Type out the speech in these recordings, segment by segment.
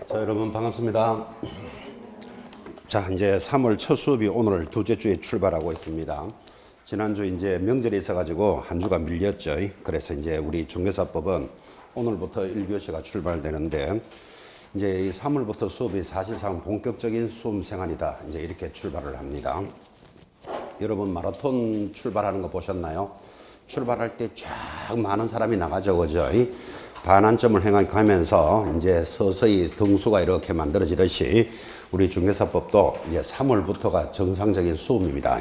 자, 여러분 반갑습니다. 자, 이제 3월 첫 수업이 오늘 둘째 주에 출발하고 있습니다. 지난주 이제 명절이 있어가지고 한 주가 밀렸죠. 그래서 이제 우리 중개사법은 오늘부터 1교시가 출발되는데, 이제 이 3월부터 수업이 사실상 본격적인 수험 생활이다. 이제 이렇게 출발을 합니다. 여러분 마라톤 출발하는 거 보셨나요? 출발할 때 쫙 많은 사람이 나가죠, 그죠? 반환점을 행하면서 이제 서서히 등수가 이렇게 만들어지듯이 우리 중개사법도 이제 3월부터가 정상적인 수업입니다.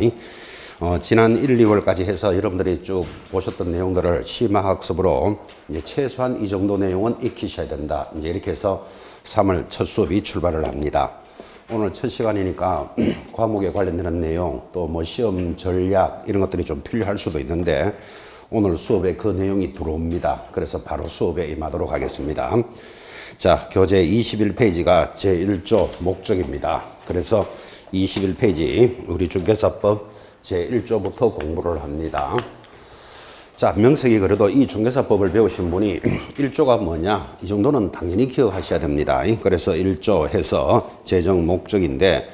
지난 1, 2월까지 해서 여러분들이 쭉 보셨던 내용들을 심화학습으로 이제 최소한 이 정도 내용은 익히셔야 된다. 이제 이렇게 해서 3월 첫 수업이 출발을 합니다. 오늘 첫 시간이니까 과목에 관련되는 내용, 또 뭐 시험 전략 이런 것들이 좀 필요할 수도 있는데 오늘 수업에 그 내용이 들어옵니다. 그래서 바로 수업에 임하도록 하겠습니다. 자, 교재 21페이지가 제1조 목적입니다. 그래서 21페이지 우리 중개사법 제1조부터 공부를 합니다. 자, 명색이 그래도 이 중개사법을 배우신 분이 1조가 뭐냐? 이 정도는 당연히 기억하셔야 됩니다. 그래서 1조 해서 재정 목적인데,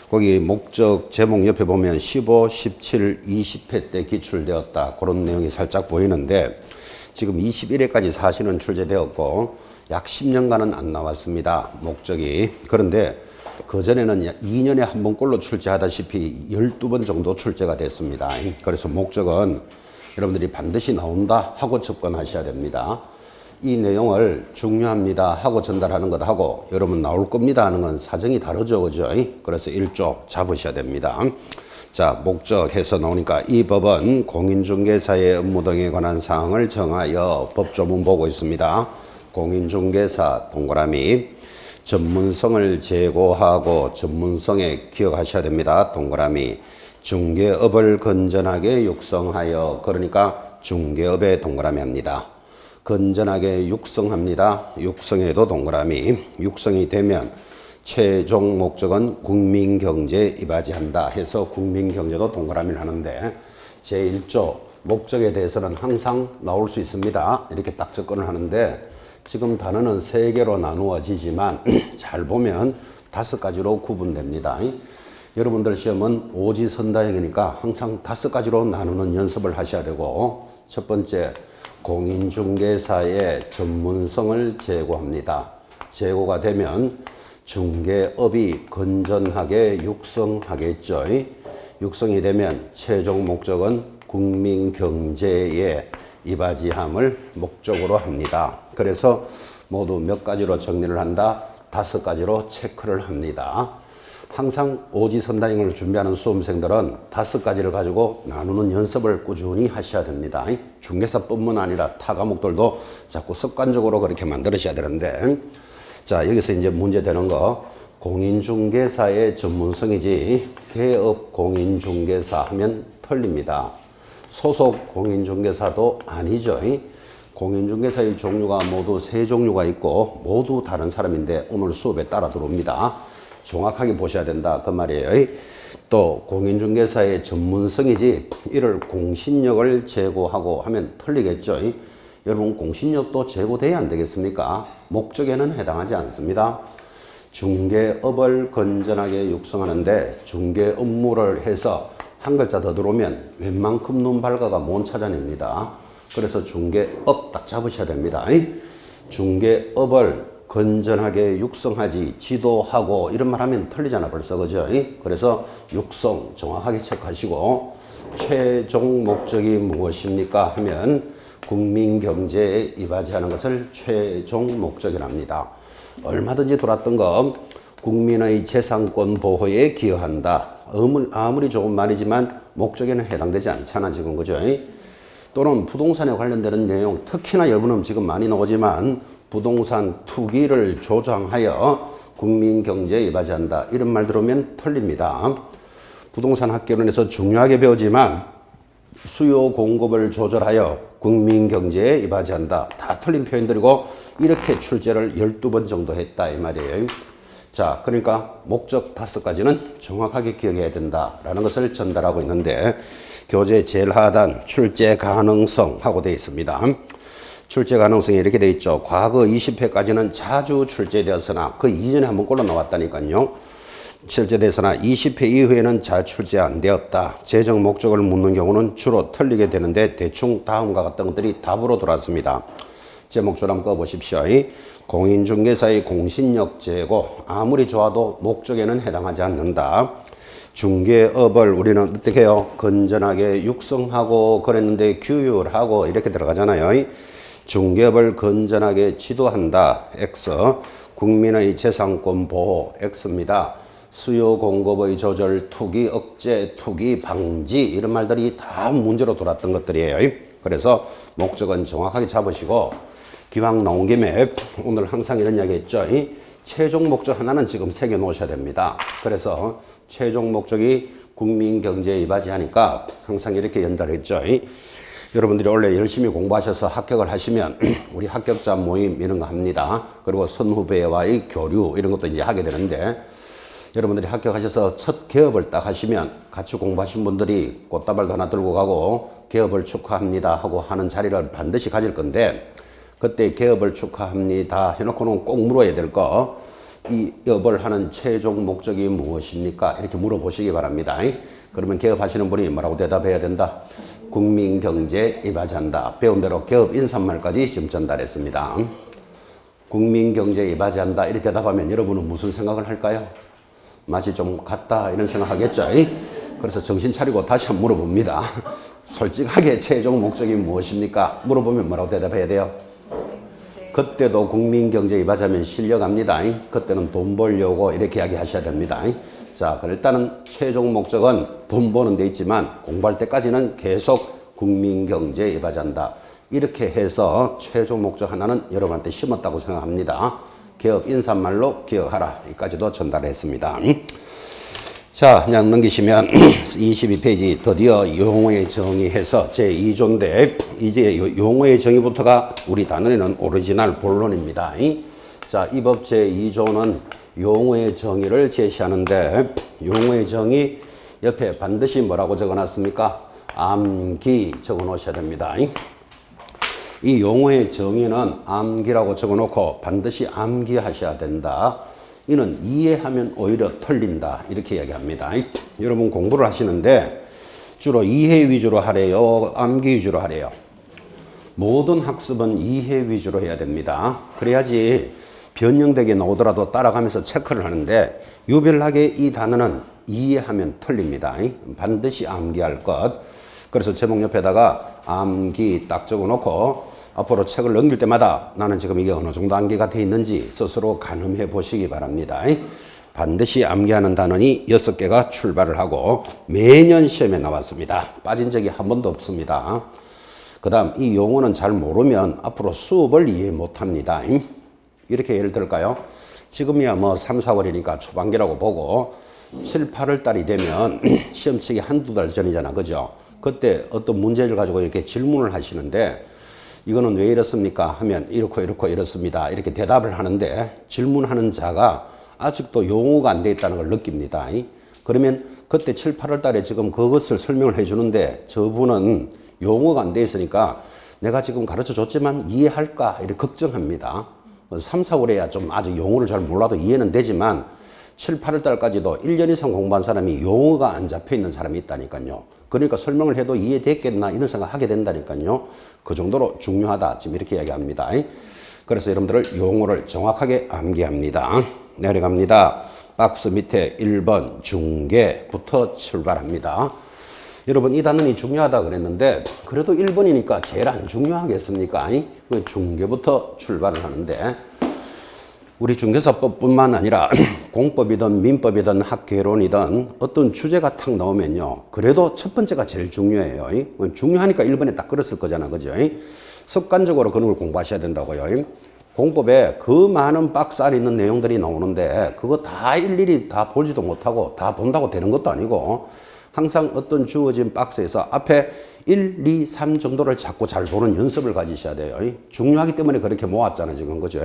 거기 목적 제목 옆에 보면 15, 17, 20회 때 기출되었다. 그런 내용이 살짝 보이는데, 지금 21회까지 사실은 출제되었고, 약 10년간은 안 나왔습니다. 목적이. 그런데 그전에는 2년에 한 번꼴로 출제하다시피 12번 정도 출제가 됐습니다. 그래서 목적은 여러분들이 반드시 나온다 하고 접근하셔야 됩니다. 이 내용을 중요합니다 하고 전달하는 것하고 여러분 나올 겁니다 하는 건 사정이 다르죠, 그죠? 그래서 1조 잡으셔야 됩니다. 자, 목적해서 나오니까 이 법은 공인중개사의 업무 등에 관한 사항을 정하여 법조문 보고 있습니다. 공인중개사 동그라미 전문성을 제고하고 전문성에 기억하셔야 됩니다. 동그라미 중개업을 건전하게 육성하여, 그러니까 중개업에 동그라미 합니다. 건전하게 육성합니다. 육성에도 동그라미. 육성이 되면 최종 목적은 국민경제에 이바지한다 해서 국민경제도 동그라미를 하는데, 제1조 목적에 대해서는 항상 나올 수 있습니다. 이렇게 딱 접근을 하는데, 지금 단어는 3개로 나누어지지만 잘 보면 5가지로 구분됩니다. 여러분들 시험은 오지선다형이니까 항상 5가지로 나누는 연습을 하셔야 되고, 첫 번째 공인중개사의 전문성을 제고합니다. 제고가 되면 중개업이 건전하게 육성하겠죠. 육성이 되면 최종 목적은 국민경제에 이바지함을 목적으로 합니다. 그래서 모두 몇 가지로 정리를 한다? 5가지로 체크를 합니다. 항상 오지선다형을 준비하는 수험생들은 5가지를 가지고 나누는 연습을 꾸준히 하셔야 됩니다. 중개사뿐만 아니라 타 과목들도 자꾸 습관적으로 그렇게 만들으셔야 되는데, 자, 여기서 이제 문제 되는 거, 공인중개사의 전문성이지 개업 공인중개사 하면 틀립니다. 소속 공인중개사도 아니죠. 공인중개사의 종류가 모두 3종류가 있고 모두 다른 사람인데 오늘 수업에 따라 들어옵니다. 정확하게 보셔야 된다 그 말이에요. 또 공인중개사의 전문성이지 이를 공신력을 제고하고 하면 틀리겠죠. 여러분 공신력도 제고돼야 안 되겠습니까? 목적에는 해당하지 않습니다. 중개업을 건전하게 육성하는데 중개 업무를 해서 한 글자 더 들어오면 웬만큼 눈 밝아가 못 찾아냅니다. 그래서 중개업 딱 잡으셔야 됩니다. 중개업을 건전하게 육성하지 지도하고 이런 말 하면 틀리잖아 벌써, 그죠? 그래서 육성 정확하게 체크하시고, 최종 목적이 무엇입니까 하면 국민경제에 이바지하는 것을 최종 목적이랍니다. 얼마든지 돌았던 거 국민의 재산권 보호에 기여한다. 아무리 좋은 말이지만 목적에는 해당되지 않잖아 지금, 그죠? 또는 부동산에 관련되는 내용, 특히나 여러분은 지금 많이 나오지만 부동산 투기를 조장하여 국민경제에 이바지한다. 이런 말 들으면 틀립니다. 부동산 학개론에서 중요하게 배우지만 수요 공급을 조절하여 국민경제에 이바지한다. 다 틀린 표현들이고 이렇게 출제를 12번 정도 했다 이 말이에요. 자, 그러니까 목적 5가지는 정확하게 기억해야 된다라는 것을 전달하고 있는데, 교재 제일 하단 출제 가능성 하고 되어 있습니다. 출제 가능성이 이렇게 돼 있죠. 과거 20회까지는 자주 출제되었으나 그 이전에 한번 꼴로 나왔다니까요. 출제되었으나 20회 이후에는 잘 출제 안 되었다. 재정 목적을 묻는 경우는 주로 틀리게 되는데 대충 다음과 같은 것들이 답으로 들어왔습니다. 제목줄 한번 꺼보십시오. 공인중개사의 공신력 제고 아무리 좋아도 목적에는 해당하지 않는다. 중개업을 우리는 어떻게 해요? 건전하게 육성하고 그랬는데 규율하고 이렇게 들어가잖아요. 중개업을 건전하게 지도한다. X. 국민의 재산권 보호. X입니다. 수요 공급의 조절, 투기 억제, 투기 방지 이런 말들이 다 문제로 돌았던 것들이에요. 그래서 목적은 정확하게 잡으시고 기왕 나온 김에 오늘 항상 이런 이야기 했죠. 최종 목적 하나는 지금 새겨 놓으셔야 됩니다. 그래서 최종 목적이 국민 경제에 이바지하니까 항상 이렇게 연달했죠. 여러분들이 원래 열심히 공부하셔서 합격을 하시면 우리 합격자 모임 이런 거 합니다. 그리고 선후배와의 교류 이런 것도 이제 하게 되는데 여러분들이 합격하셔서 첫 개업을 딱 하시면 같이 공부하신 분들이 꽃다발도 하나 들고 가고 개업을 축하합니다 하고 하는 자리를 반드시 가질 건데 그때 개업을 축하합니다 해놓고는 꼭 물어야 될 거 이 업을 하는 최종 목적이 무엇입니까? 이렇게 물어보시기 바랍니다. 그러면 개업하시는 분이 뭐라고 대답해야 된다? 국민 경제에 이바지한다. 배운 대로 개업 인사말까지 지금 전달했습니다. 국민 경제에 이바지한다. 이렇게 대답하면 여러분은 무슨 생각을 할까요? 맛이 좀 같다 이런 생각하겠죠. 그래서 정신 차리고 다시 한번 물어봅니다. 솔직하게 최종 목적이 무엇입니까? 물어보면 뭐라고 대답해야 돼요? 그때도 국민 경제에 이바지하면 실려갑니다. 그때는 돈 벌려고 이렇게 이야기하셔야 됩니다. 자, 그럼 일단은 최종 목적은 돈 버는 데 있지만 공부할 때까지는 계속 국민 경제에 이바지한다. 이렇게 해서 최종 목적 하나는 여러분한테 심었다고 생각합니다. 개업 인사말로 기억하라. 여기까지도 전달했습니다. 자, 그냥 넘기시면 22페이지 드디어 용어의 정의해서 제2조인데 이제 용어의 정의부터가 우리 단원에는 오리지널 본론입니다. 자, 이 법 제2조는 용어의 정의를 제시하는데 용어의 정의 옆에 반드시 뭐라고 적어놨습니까? 암기 적어 놓으셔야 됩니다. 이 용어의 정의는 암기라고 적어놓고 반드시 암기하셔야 된다. 이는 이해하면 오히려 틀린다. 이렇게 이야기합니다. 여러분 공부를 하시는데 주로 이해 위주로 하래요? 암기 위주로 하래요? 모든 학습은 이해 위주로 해야 됩니다. 그래야지 변형되게 나오더라도 따라가면서 체크를 하는데 유별나게 이 단어는 이해하면 틀립니다. 반드시 암기할 것. 그래서 제목 옆에다가 암기 딱 적어놓고 앞으로 책을 넘길 때마다 나는 지금 이게 어느 정도 암기가 돼 있는지 스스로 가늠해 보시기 바랍니다. 반드시 암기하는 단원이 6개가 출발을 하고 매년 시험에 나왔습니다. 빠진 적이 한 번도 없습니다. 그 다음 이 용어는 잘 모르면 앞으로 수업을 이해 못합니다. 이렇게 예를 들까요? 지금이야 뭐 3, 4월이니까 초반기라고 보고 7, 8월 달이 되면 시험 치기 한두 달 전이잖아. 그죠? 그때 어떤 문제를 가지고 이렇게 질문을 하시는데 이거는 왜 이렇습니까? 하면 이렇고 이렇습니다. 이렇게 대답을 하는데 질문하는 자가 아직도 용어가 안 돼 있다는 걸 느낍니다. 그러면 그때 7, 8월 달에 지금 그것을 설명을 해 주는데 저분은 용어가 안 돼 있으니까 내가 지금 가르쳐 줬지만 이해할까? 이렇게 걱정합니다. 3, 4월에야 좀 아직 용어를 잘 몰라도 이해는 되지만 7, 8월 달까지도 1년 이상 공부한 사람이 용어가 안 잡혀 있는 사람이 있다니까요. 그러니까 설명을 해도 이해됐겠나 이런 생각 하게 된다니까요. 그 정도로 중요하다. 지금 이렇게 이야기합니다. 그래서 여러분들 용어를 정확하게 암기합니다. 내려갑니다. 박스 밑에 1번 중개부터 출발합니다. 여러분 이 단원이 중요하다 그랬는데 그래도 1번이니까 제일 안 중요하겠습니까? 중개부터 출발을 하는데 우리 중개사법뿐만 아니라 공법이든 민법이든 학개론이든 어떤 주제가 탁 나오면요. 그래도 첫 번째가 제일 중요해요. 중요하니까 1번에 딱 그랬을 거잖아. 그죠? 습관적으로 그런 걸 공부하셔야 된다고요. 공법에 그 많은 박스 안에 있는 내용들이 나오는데 그거 다 일일이 다 보지도 못하고 다 본다고 되는 것도 아니고 항상 어떤 주어진 박스에서 앞에 1, 2, 3 정도를 자꾸 잘 보는 연습을 가지셔야 돼요. 중요하기 때문에 그렇게 모았잖아요. 지금. 그죠?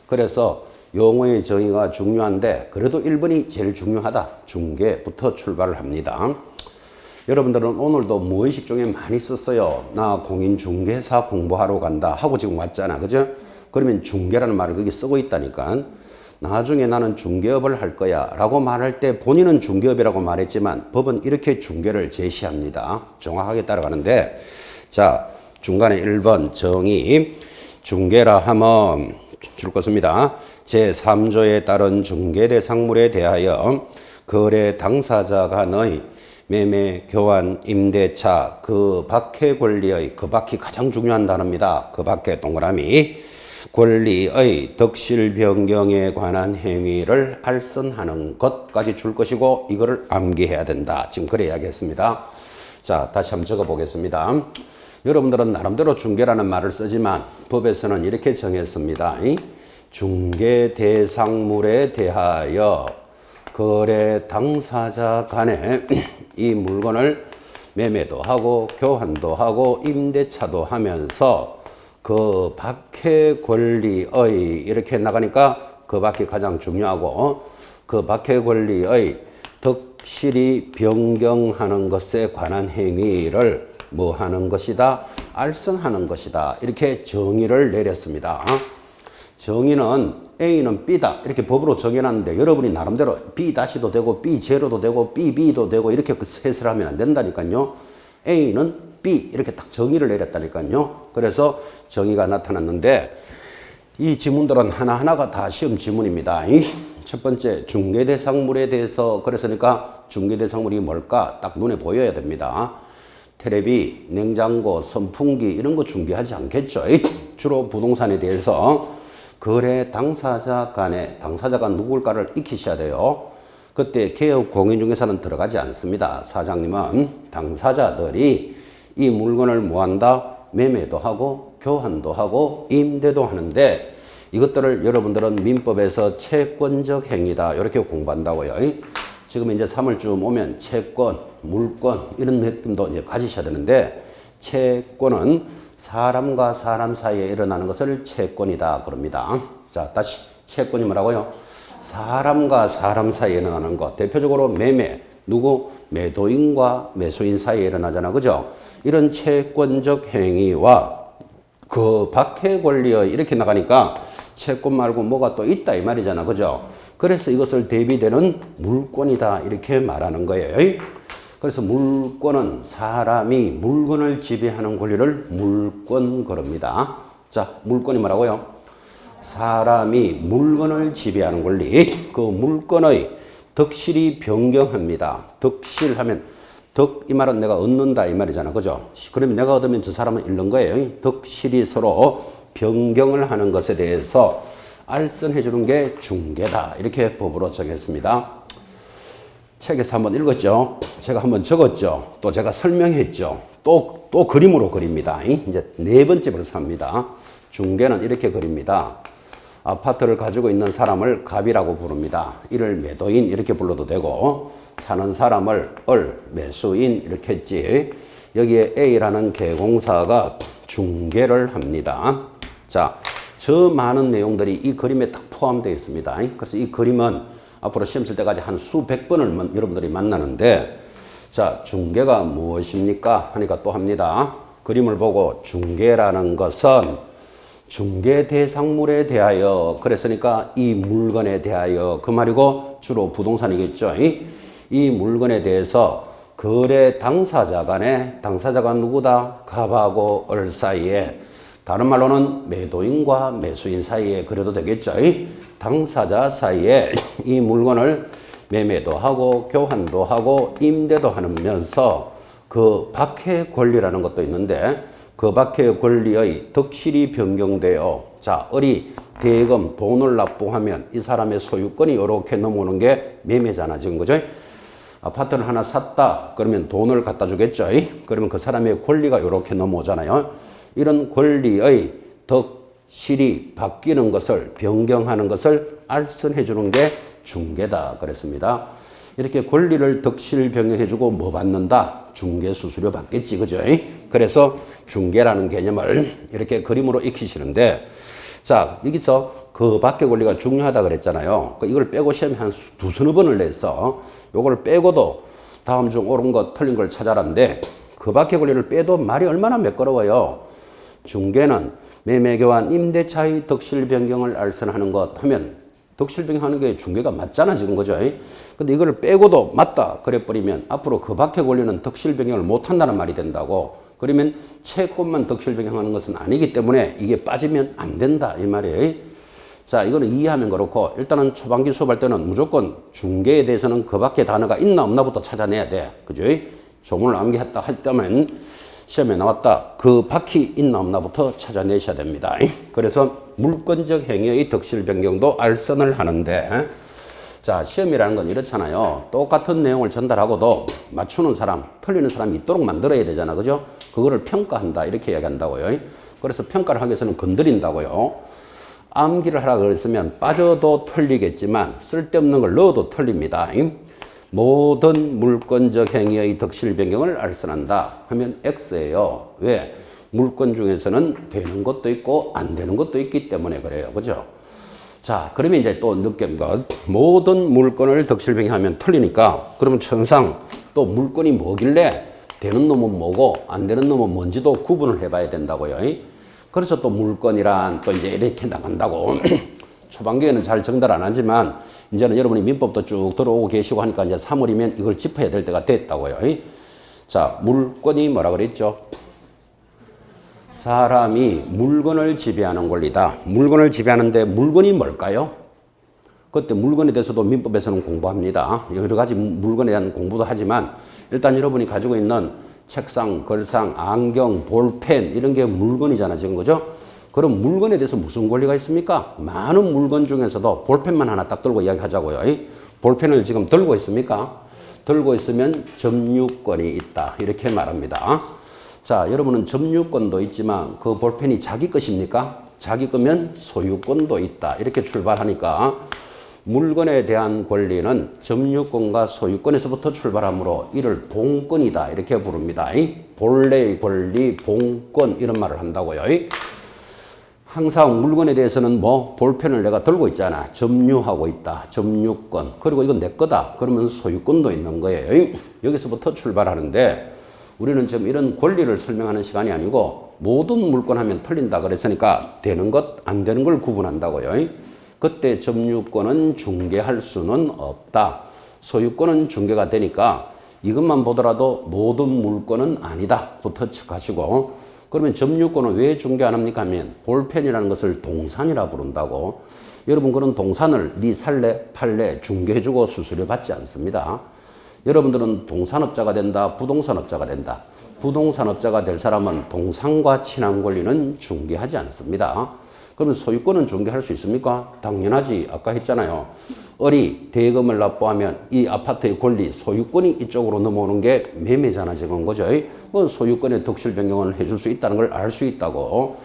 그래서 용어의 정의가 중요한데 그래도 1번이 제일 중요하다. 중개부터 출발을 합니다. 여러분들은 오늘도 무의식 중에 많이 썼어요. 나 공인중개사 공부하러 간다 하고 지금 왔잖아. 그죠? 그러면 중개라는 말을 거기 쓰고 있다니까. 나중에 나는 중개업을 할 거야 라고 말할 때 본인은 중개업이라고 말했지만 법은 이렇게 중개를 제시합니다. 정확하게 따라가는데, 자, 중간에 1번 정의. 중개라 하면 줄 것입니다. 제3조에 따른 중개대상물에 대하여 거래 당사자 간의 매매, 교환, 임대차, 그 밖의 권리의, 그 밖이 가장 중요한 단어입니다. 그 밖의 동그라미. 권리의 덕실 변경에 관한 행위를 알선하는 것까지 줄 것이고, 이거를 암기해야 된다. 지금 그래 이야기했습니다. 자, 다시 한번 적어 보겠습니다. 여러분들은 나름대로 중개라는 말을 쓰지만 법에서는 이렇게 정했습니다. 중개 대상물에 대하여 거래 당사자 간에 이 물건을 매매도 하고 교환도 하고 임대차도 하면서 그 밖의 권리의 이렇게 나가니까 그 밖이 가장 중요하고, 그 밖의 권리의 덕실히 변경하는 것에 관한 행위를 뭐 하는 것이다? 알선하는 것이다. 이렇게 정의를 내렸습니다. 정의는 A는 B다 이렇게 법으로 정해놨는데 여러분이 나름대로 B-도 되고 B0도 되고 BB도 되고 이렇게 해설하면 안 된다니까요. A는 B 이렇게 딱 정의를 내렸다니까요. 그래서 정의가 나타났는데 이 지문들은 하나하나가 다 시험 지문입니다. 첫 번째 중개대상물에 대해서 그랬으니까 중개대상물이 뭘까 딱 눈에 보여야 됩니다. 텔레비, 냉장고, 선풍기 이런 거 중개하지 않겠죠. 주로 부동산에 대해서 거래 당사자 간에 당사자가 누굴까를 익히셔야 돼요. 그때 개업 공인중개사는 들어가지 않습니다. 사장님은 당사자들이 이 물건을 뭐한다? 매매도 하고 교환도 하고 임대도 하는데 이것들을 여러분들은 민법에서 채권적 행위다 이렇게 공부한다고요. 지금 이제 3월쯤 오면 채권, 물권 이런 느낌도 이제 가지셔야 되는데, 채권은 사람과 사람 사이에 일어나는 것을 채권이다 그럽니다. 자, 다시 채권이 뭐라고요? 사람과 사람 사이에 일어나는 것. 대표적으로 매매, 누구? 매도인과 매수인 사이에 일어나잖아. 그죠? 이런 채권적 행위와 그 밖의 권리의 이렇게 나가니까 채권 말고 뭐가 또 있다 이 말이잖아. 그죠? 그래서 이것을 대비되는 물권이다 이렇게 말하는 거예요. 그래서 물권은 사람이 물건을 지배하는 권리를 물권 그럽니다. 자, 물권이 뭐라고요? 사람이 물건을 지배하는 권리. 그 물건의 덕실히 변경합니다. 덕실하면 덕 이 말은 내가 얻는다 이 말이잖아. 그죠? 그러면 내가 얻으면 저 사람은 잃는 거예요. 덕실히 서로 변경을 하는 것에 대해서 알선해 주는 게 중개다 이렇게 법으로 정했습니다. 책에서 한번 읽었죠. 제가 한번 적었죠. 또 제가 설명했죠. 또 그림으로 그립니다. 이제 네 번째 벌써 합니다. 중개는 이렇게 그립니다. 아파트를 가지고 있는 사람을 갑이라고 부릅니다. 이를 매도인 이렇게 불러도 되고, 사는 사람을 매수인 이렇게 했지. 여기에 A라는 개공사가 중개를 합니다. 자, 저 많은 내용들이 이 그림에 딱 포함되어 있습니다. 그래서 이 그림은 앞으로 시험 칠 때까지 한 수백 번을 여러분들이 만나는데, 자, 중개가 무엇입니까? 하니까 또 합니다. 그림을 보고 중개라는 것은 중개 대상물에 대하여, 그랬으니까 이 물건에 대하여 그 말이고 주로 부동산이겠죠. 이 물건에 대해서 거래 당사자 간에, 당사자가 누구다? 갑하고 을 사이에, 다른 말로는 매도인과 매수인 사이에 그래도 되겠죠. 당사자 사이에 이 물건을 매매도 하고 교환도 하고 임대도 하면서 그 밖의 권리라는 것도 있는데, 그 밖의 권리의 덕실히 변경되어, 자, 을이 대금 돈을 납부하면 이 사람의 소유권이 이렇게 넘어오는 게 매매잖아 지금. 그죠? 아파트를 하나 샀다 그러면 돈을 갖다 주겠죠. 그러면 그 사람의 권리가 이렇게 넘어오잖아요. 이런 권리의 덕실이 바뀌는 것을, 변경하는 것을 알선해 주는 게 중개다 그랬습니다. 이렇게 권리를 덕실 변경해 주고 뭐 받는다? 중개 수수료 받겠지. 그죠? 그래서 중개라는 개념을 이렇게 그림으로 익히시는데, 자, 여기서 그 밖의 권리가 중요하다 그랬잖아요. 이걸 빼고 시험에 한 두서너 번을 냈어. 요걸 빼고도 다음 중 옳은 것 틀린 걸 찾아라는데 그 밖의 권리를 빼도 말이 얼마나 매끄러워요. 중개는 매매교환 임대차의 덕실 변경을 알선하는 것 하면 덕실 변경하는 게 중개가 맞잖아 지금 그죠? 근데 이거를 빼고도 맞다 그래 버리면 앞으로 그 밖의 권리는 덕실 변경을 못 한다는 말이 된다고. 그러면 채권만 덕실 변경하는 것은 아니기 때문에 이게 빠지면 안 된다 이 말이에요. 자, 이거는 이해하면 그렇고 일단은 초반기 수업할 때는 무조건 중개에 대해서는 그 밖에 단어가 있나 없나부터 찾아내야 돼. 그죠? 조문을 암기했다 했다면 시험에 나왔다. 그 밖이 있나 없나부터 찾아내셔야 됩니다. 그래서 물권적 행위의 덕실 변경도 알선을 하는데 자, 시험이라는 건 이렇잖아요. 똑같은 내용을 전달하고도 맞추는 사람, 틀리는 사람이 있도록 만들어야 되잖아. 그죠? 그거를 평가한다. 이렇게 이야기한다고요. 그래서 평가를 하기 위해서는 건드린다고요. 암기를 하라 그랬으면 빠져도 틀리겠지만 쓸데없는 걸 넣어도 틀립니다. 모든 물권적 행위의 덕실 변경을 알선한다 하면 X예요. 왜? 물권 중에서는 되는 것도 있고 안 되는 것도 있기 때문에 그래요. 그죠? 자, 그러면 이제 또 느낀 것. 모든 물권을 덕실 변경하면 틀리니까 그러면 천상 또 물권이 뭐길래 되는 놈은 뭐고 안 되는 놈은 뭔지도 구분을 해봐야 된다고요. 그래서 또 물권이란 또 이제 이렇게 나간다고. 초반기에는 잘 정달 안 하지만 이제는 여러분이 민법도 쭉 들어오고 계시고 하니까 이제 3월이면 이걸 짚어야 될 때가 됐다고요. 자, 물권이 뭐라 그랬죠? 사람이 물건을 지배하는 권리다. 물건을 지배하는데 물건이 뭘까요? 그때 물건에 대해서도 민법에서는 공부합니다. 여러 가지 물건에 대한 공부도 하지만 일단 여러분이 가지고 있는 책상, 걸상, 안경, 볼펜 이런 게 물건이잖아 지금 그죠? 그럼 물건에 대해서 무슨 권리가 있습니까? 많은 물건 중에서도 볼펜만 하나 딱 들고 이야기하자고요. 볼펜을 지금 들고 있습니까? 들고 있으면 점유권이 있다. 이렇게 말합니다. 자, 여러분은 점유권도 있지만 그 볼펜이 자기 것입니까? 자기 거면 소유권도 있다. 이렇게 출발하니까 물건에 대한 권리는 점유권과 소유권에서부터 출발하므로 이를 본권이다. 이렇게 부릅니다. 본래의 권리, 본권 이런 말을 한다고요. 항상 물건에 대해서는 뭐 볼펜을 내가 들고 있잖아. 점유하고 있다. 점유권. 그리고 이건 내 거다. 그러면 소유권도 있는 거예요. 여기서부터 출발하는데 우리는 지금 이런 권리를 설명하는 시간이 아니고 모든 물건 하면 틀린다 그랬으니까 되는 것, 안 되는 걸 구분한다고요. 그때 점유권은 중개할 수는 없다. 소유권은 중개가 되니까 이것만 보더라도 모든 물건은 아니다. 부터 척하시고 그러면 점유권은 왜 중개 안 합니까 하면 볼펜이라는 것을 동산이라 부른다고. 여러분 그런 동산을 네 살래 팔래 중개해주고 수수료 받지 않습니다. 여러분들은 동산업자가 된다 부동산업자가 된다. 부동산업자가 될 사람은 동산과 친한 권리는 중개하지 않습니다. 그러면 소유권은 중개할 수 있습니까? 당연하지. 아까 했잖아요. 을이 대금을 납부하면 이 아파트의 권리, 소유권이 이쪽으로 넘어오는 게 매매잖아 지금 그죠? 뭐 소유권의 덕실 변경을 해줄 수 있다는 걸 알 수 있다고.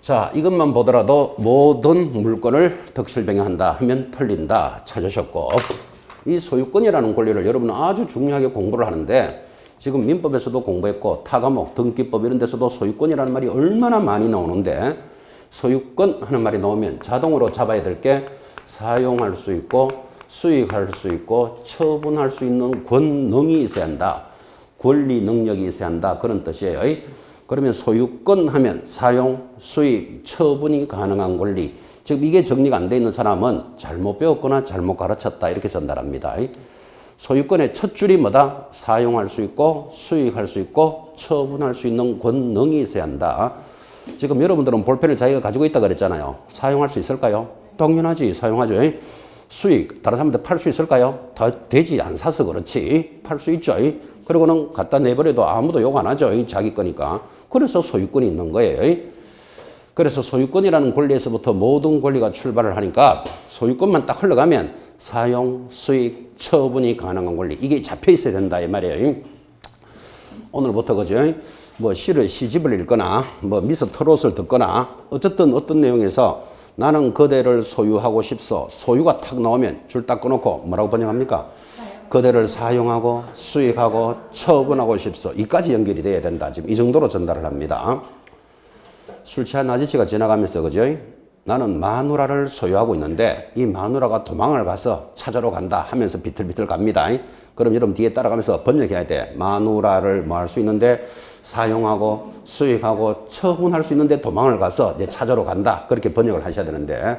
자, 이것만 보더라도 모든 물건을 덕실 변경한다 하면 틀린다 찾으셨고 이 소유권이라는 권리를 여러분은 아주 중요하게 공부를 하는데 지금 민법에서도 공부했고 타과목, 등기법 이런 데서도 소유권이라는 말이 얼마나 많이 나오는데 소유권 하는 말이 나오면 자동으로 잡아야 될 게 사용할 수 있고 수익할 수 있고 처분할 수 있는 권능이 있어야 한다. 권리 능력이 있어야 한다. 그런 뜻이에요. 그러면 소유권 하면 사용, 수익, 처분이 가능한 권리. 지금 이게 정리가 안 돼 있는 사람은 잘못 배웠거나 잘못 가르쳤다. 이렇게 전달합니다. 소유권의 첫 줄이 뭐다? 사용할 수 있고 수익할 수 있고 처분할 수 있는 권능이 있어야 한다. 지금 여러분들은 볼펜을 자기가 가지고 있다 그랬잖아요. 사용할 수 있을까요? 당연하지. 사용하죠. 수익 다른 사람한테 팔 수 있을까요? 다 되지. 안 사서 그렇지. 팔 수 있죠. 그리고는 갖다 내버려도 아무도 욕 안 하죠. 자기 거니까. 그래서 소유권이 있는 거예요. 그래서 소유권이라는 권리에서부터 모든 권리가 출발을 하니까 소유권만 딱 흘러가면 사용, 수익, 처분이 가능한 권리. 이게 잡혀 있어야 된다 이 말이에요. 오늘부터 그죠? 뭐 시집을 읽거나 뭐 미스 트롯을 듣거나 어쨌든 어떤 내용에서 나는 그대를 소유하고 싶소. 소유가 탁 나오면 줄 딱 끊어놓고 뭐라고 번역합니까? 그대를 사용하고 수익하고 처분하고 싶소. 이까지 연결이 돼야 된다. 지금 이 정도로 전달을 합니다. 술 취한 아저씨가 지나가면서 그죠? 나는 마누라를 소유하고 있는데 이 마누라가 도망을 가서 찾으러 간다 하면서 비틀비틀 갑니다. 그럼 여러분 뒤에 따라가면서 번역해야 돼. 마누라를 뭐 할 수 있는데 사용하고 수익하고 처분할 수 있는데 도망을 가서 이제 찾으러 간다. 그렇게 번역을 하셔야 되는데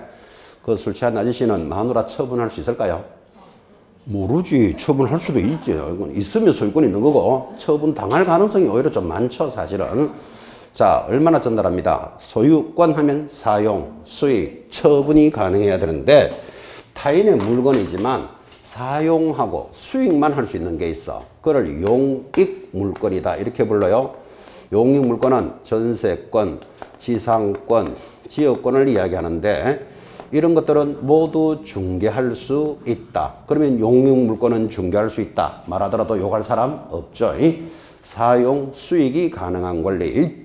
그 술 취한 아저씨는 마누라 처분할 수 있을까요? 모르지. 처분할 수도 있지. 있으면 소유권이 있는 거고 처분 당할 가능성이 오히려 좀 많죠, 사실은. 자, 얼마나 전달합니다. 소유권 하면 사용, 수익, 처분이 가능해야 되는데 타인의 물건이지만 사용하고 수익만 할 수 있는 게 있어. 그걸 용익 물건이다 이렇게 불러요. 용익 물건은 전세권, 지상권, 지역권을 이야기하는데 이런 것들은 모두 중개할 수 있다. 그러면 용익 물건은 중개할 수 있다. 말하더라도 욕할 사람 없죠. 사용, 수익이 가능한 권리.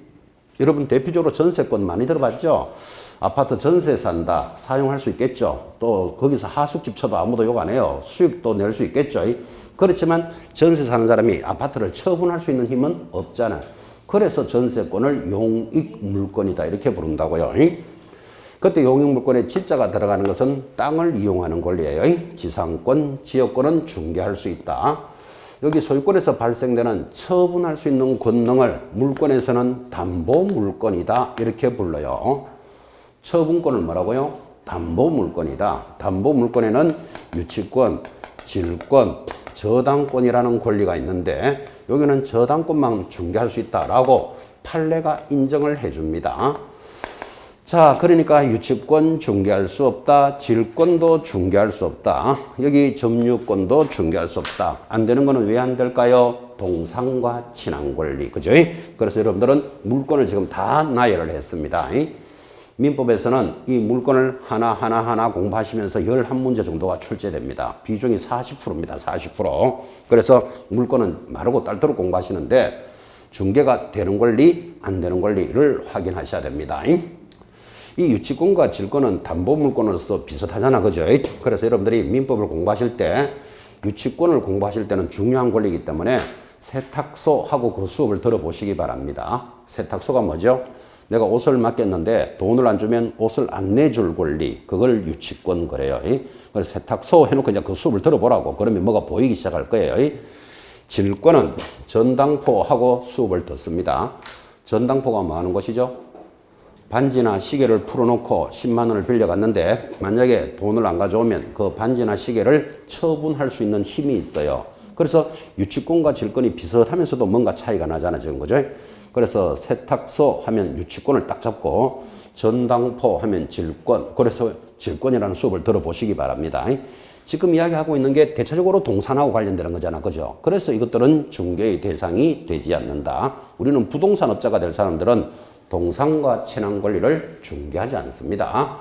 여러분 대표적으로 전세권 많이 들어봤죠? 아파트 전세 산다. 사용할 수 있겠죠? 또 거기서 하숙집 쳐도 아무도 욕 안 해요. 수익도 낼 수 있겠죠? 그렇지만 전세 사는 사람이 아파트를 처분할 수 있는 힘은 없잖아. 그래서 전세권을 용익 물건이다 이렇게 부른다고요. 그때 용익 물건에 지자가 들어가는 것은 땅을 이용하는 권리예요. 지상권, 지역권은 중개할 수 있다. 여기 소유권에서 발생되는 처분할 수 있는 권능을 물권에서는 담보 물건이다 이렇게 불러요. 처분권을 뭐라고요? 담보 물건이다. 담보 물건에는 유치권, 질권, 저당권이라는 권리가 있는데 여기는 저당권만 중개할 수 있다라고 판례가 인정을 해줍니다. 자, 그러니까 유치권 중개할 수 없다. 질권도 중개할 수 없다. 여기 점유권도 중개할 수 없다. 안 되는 거는 왜 안 될까요? 동상과 친한 권리. 그죠? 그래서 여러분들은 물권을 지금 다 나열을 했습니다. 민법에서는 이 물권을 하나하나 공부하시면서 11문제 정도가 출제됩니다. 비중이 40%입니다. 40%. 그래서 물권은 마르고 딸도록 공부하시는데 중개가 되는 권리, 안 되는 권리를 확인하셔야 됩니다. 이 유치권과 질권은 담보물권으로서 비슷하잖아. 그죠? 그래서 여러분들이 민법을 공부하실 때 유치권을 공부하실 때는 중요한 권리이기 때문에 세탁소하고 그 수업을 들어보시기 바랍니다. 세탁소가 뭐죠? 내가 옷을 맡겼는데 돈을 안 주면 옷을 안 내줄 권리. 그걸 유치권 그래요. 그래서 세탁소 해놓고 이제 그 수업을 들어보라고. 그러면 뭐가 보이기 시작할 거예요. 질권은 전당포하고 수업을 듣습니다. 전당포가 뭐 하는 것이죠? 반지나 시계를 풀어놓고 10만 원을 빌려갔는데 만약에 돈을 안 가져오면 그 반지나 시계를 처분할 수 있는 힘이 있어요. 그래서 유치권과 질권이 비슷하면서도 뭔가 차이가 나잖아 지금. 그죠? 그래서 세탁소 하면 유치권을 딱 잡고 전당포 하면 질권. 그래서 질권이라는 수업을 들어보시기 바랍니다. 지금 이야기하고 있는 게 대체적으로 동산하고 관련되는 거잖아. 그죠? 그래서 이것들은 중개의 대상이 되지 않는다. 우리는 부동산 업자가 될 사람들은 동상과 친한 권리를 중개하지 않습니다.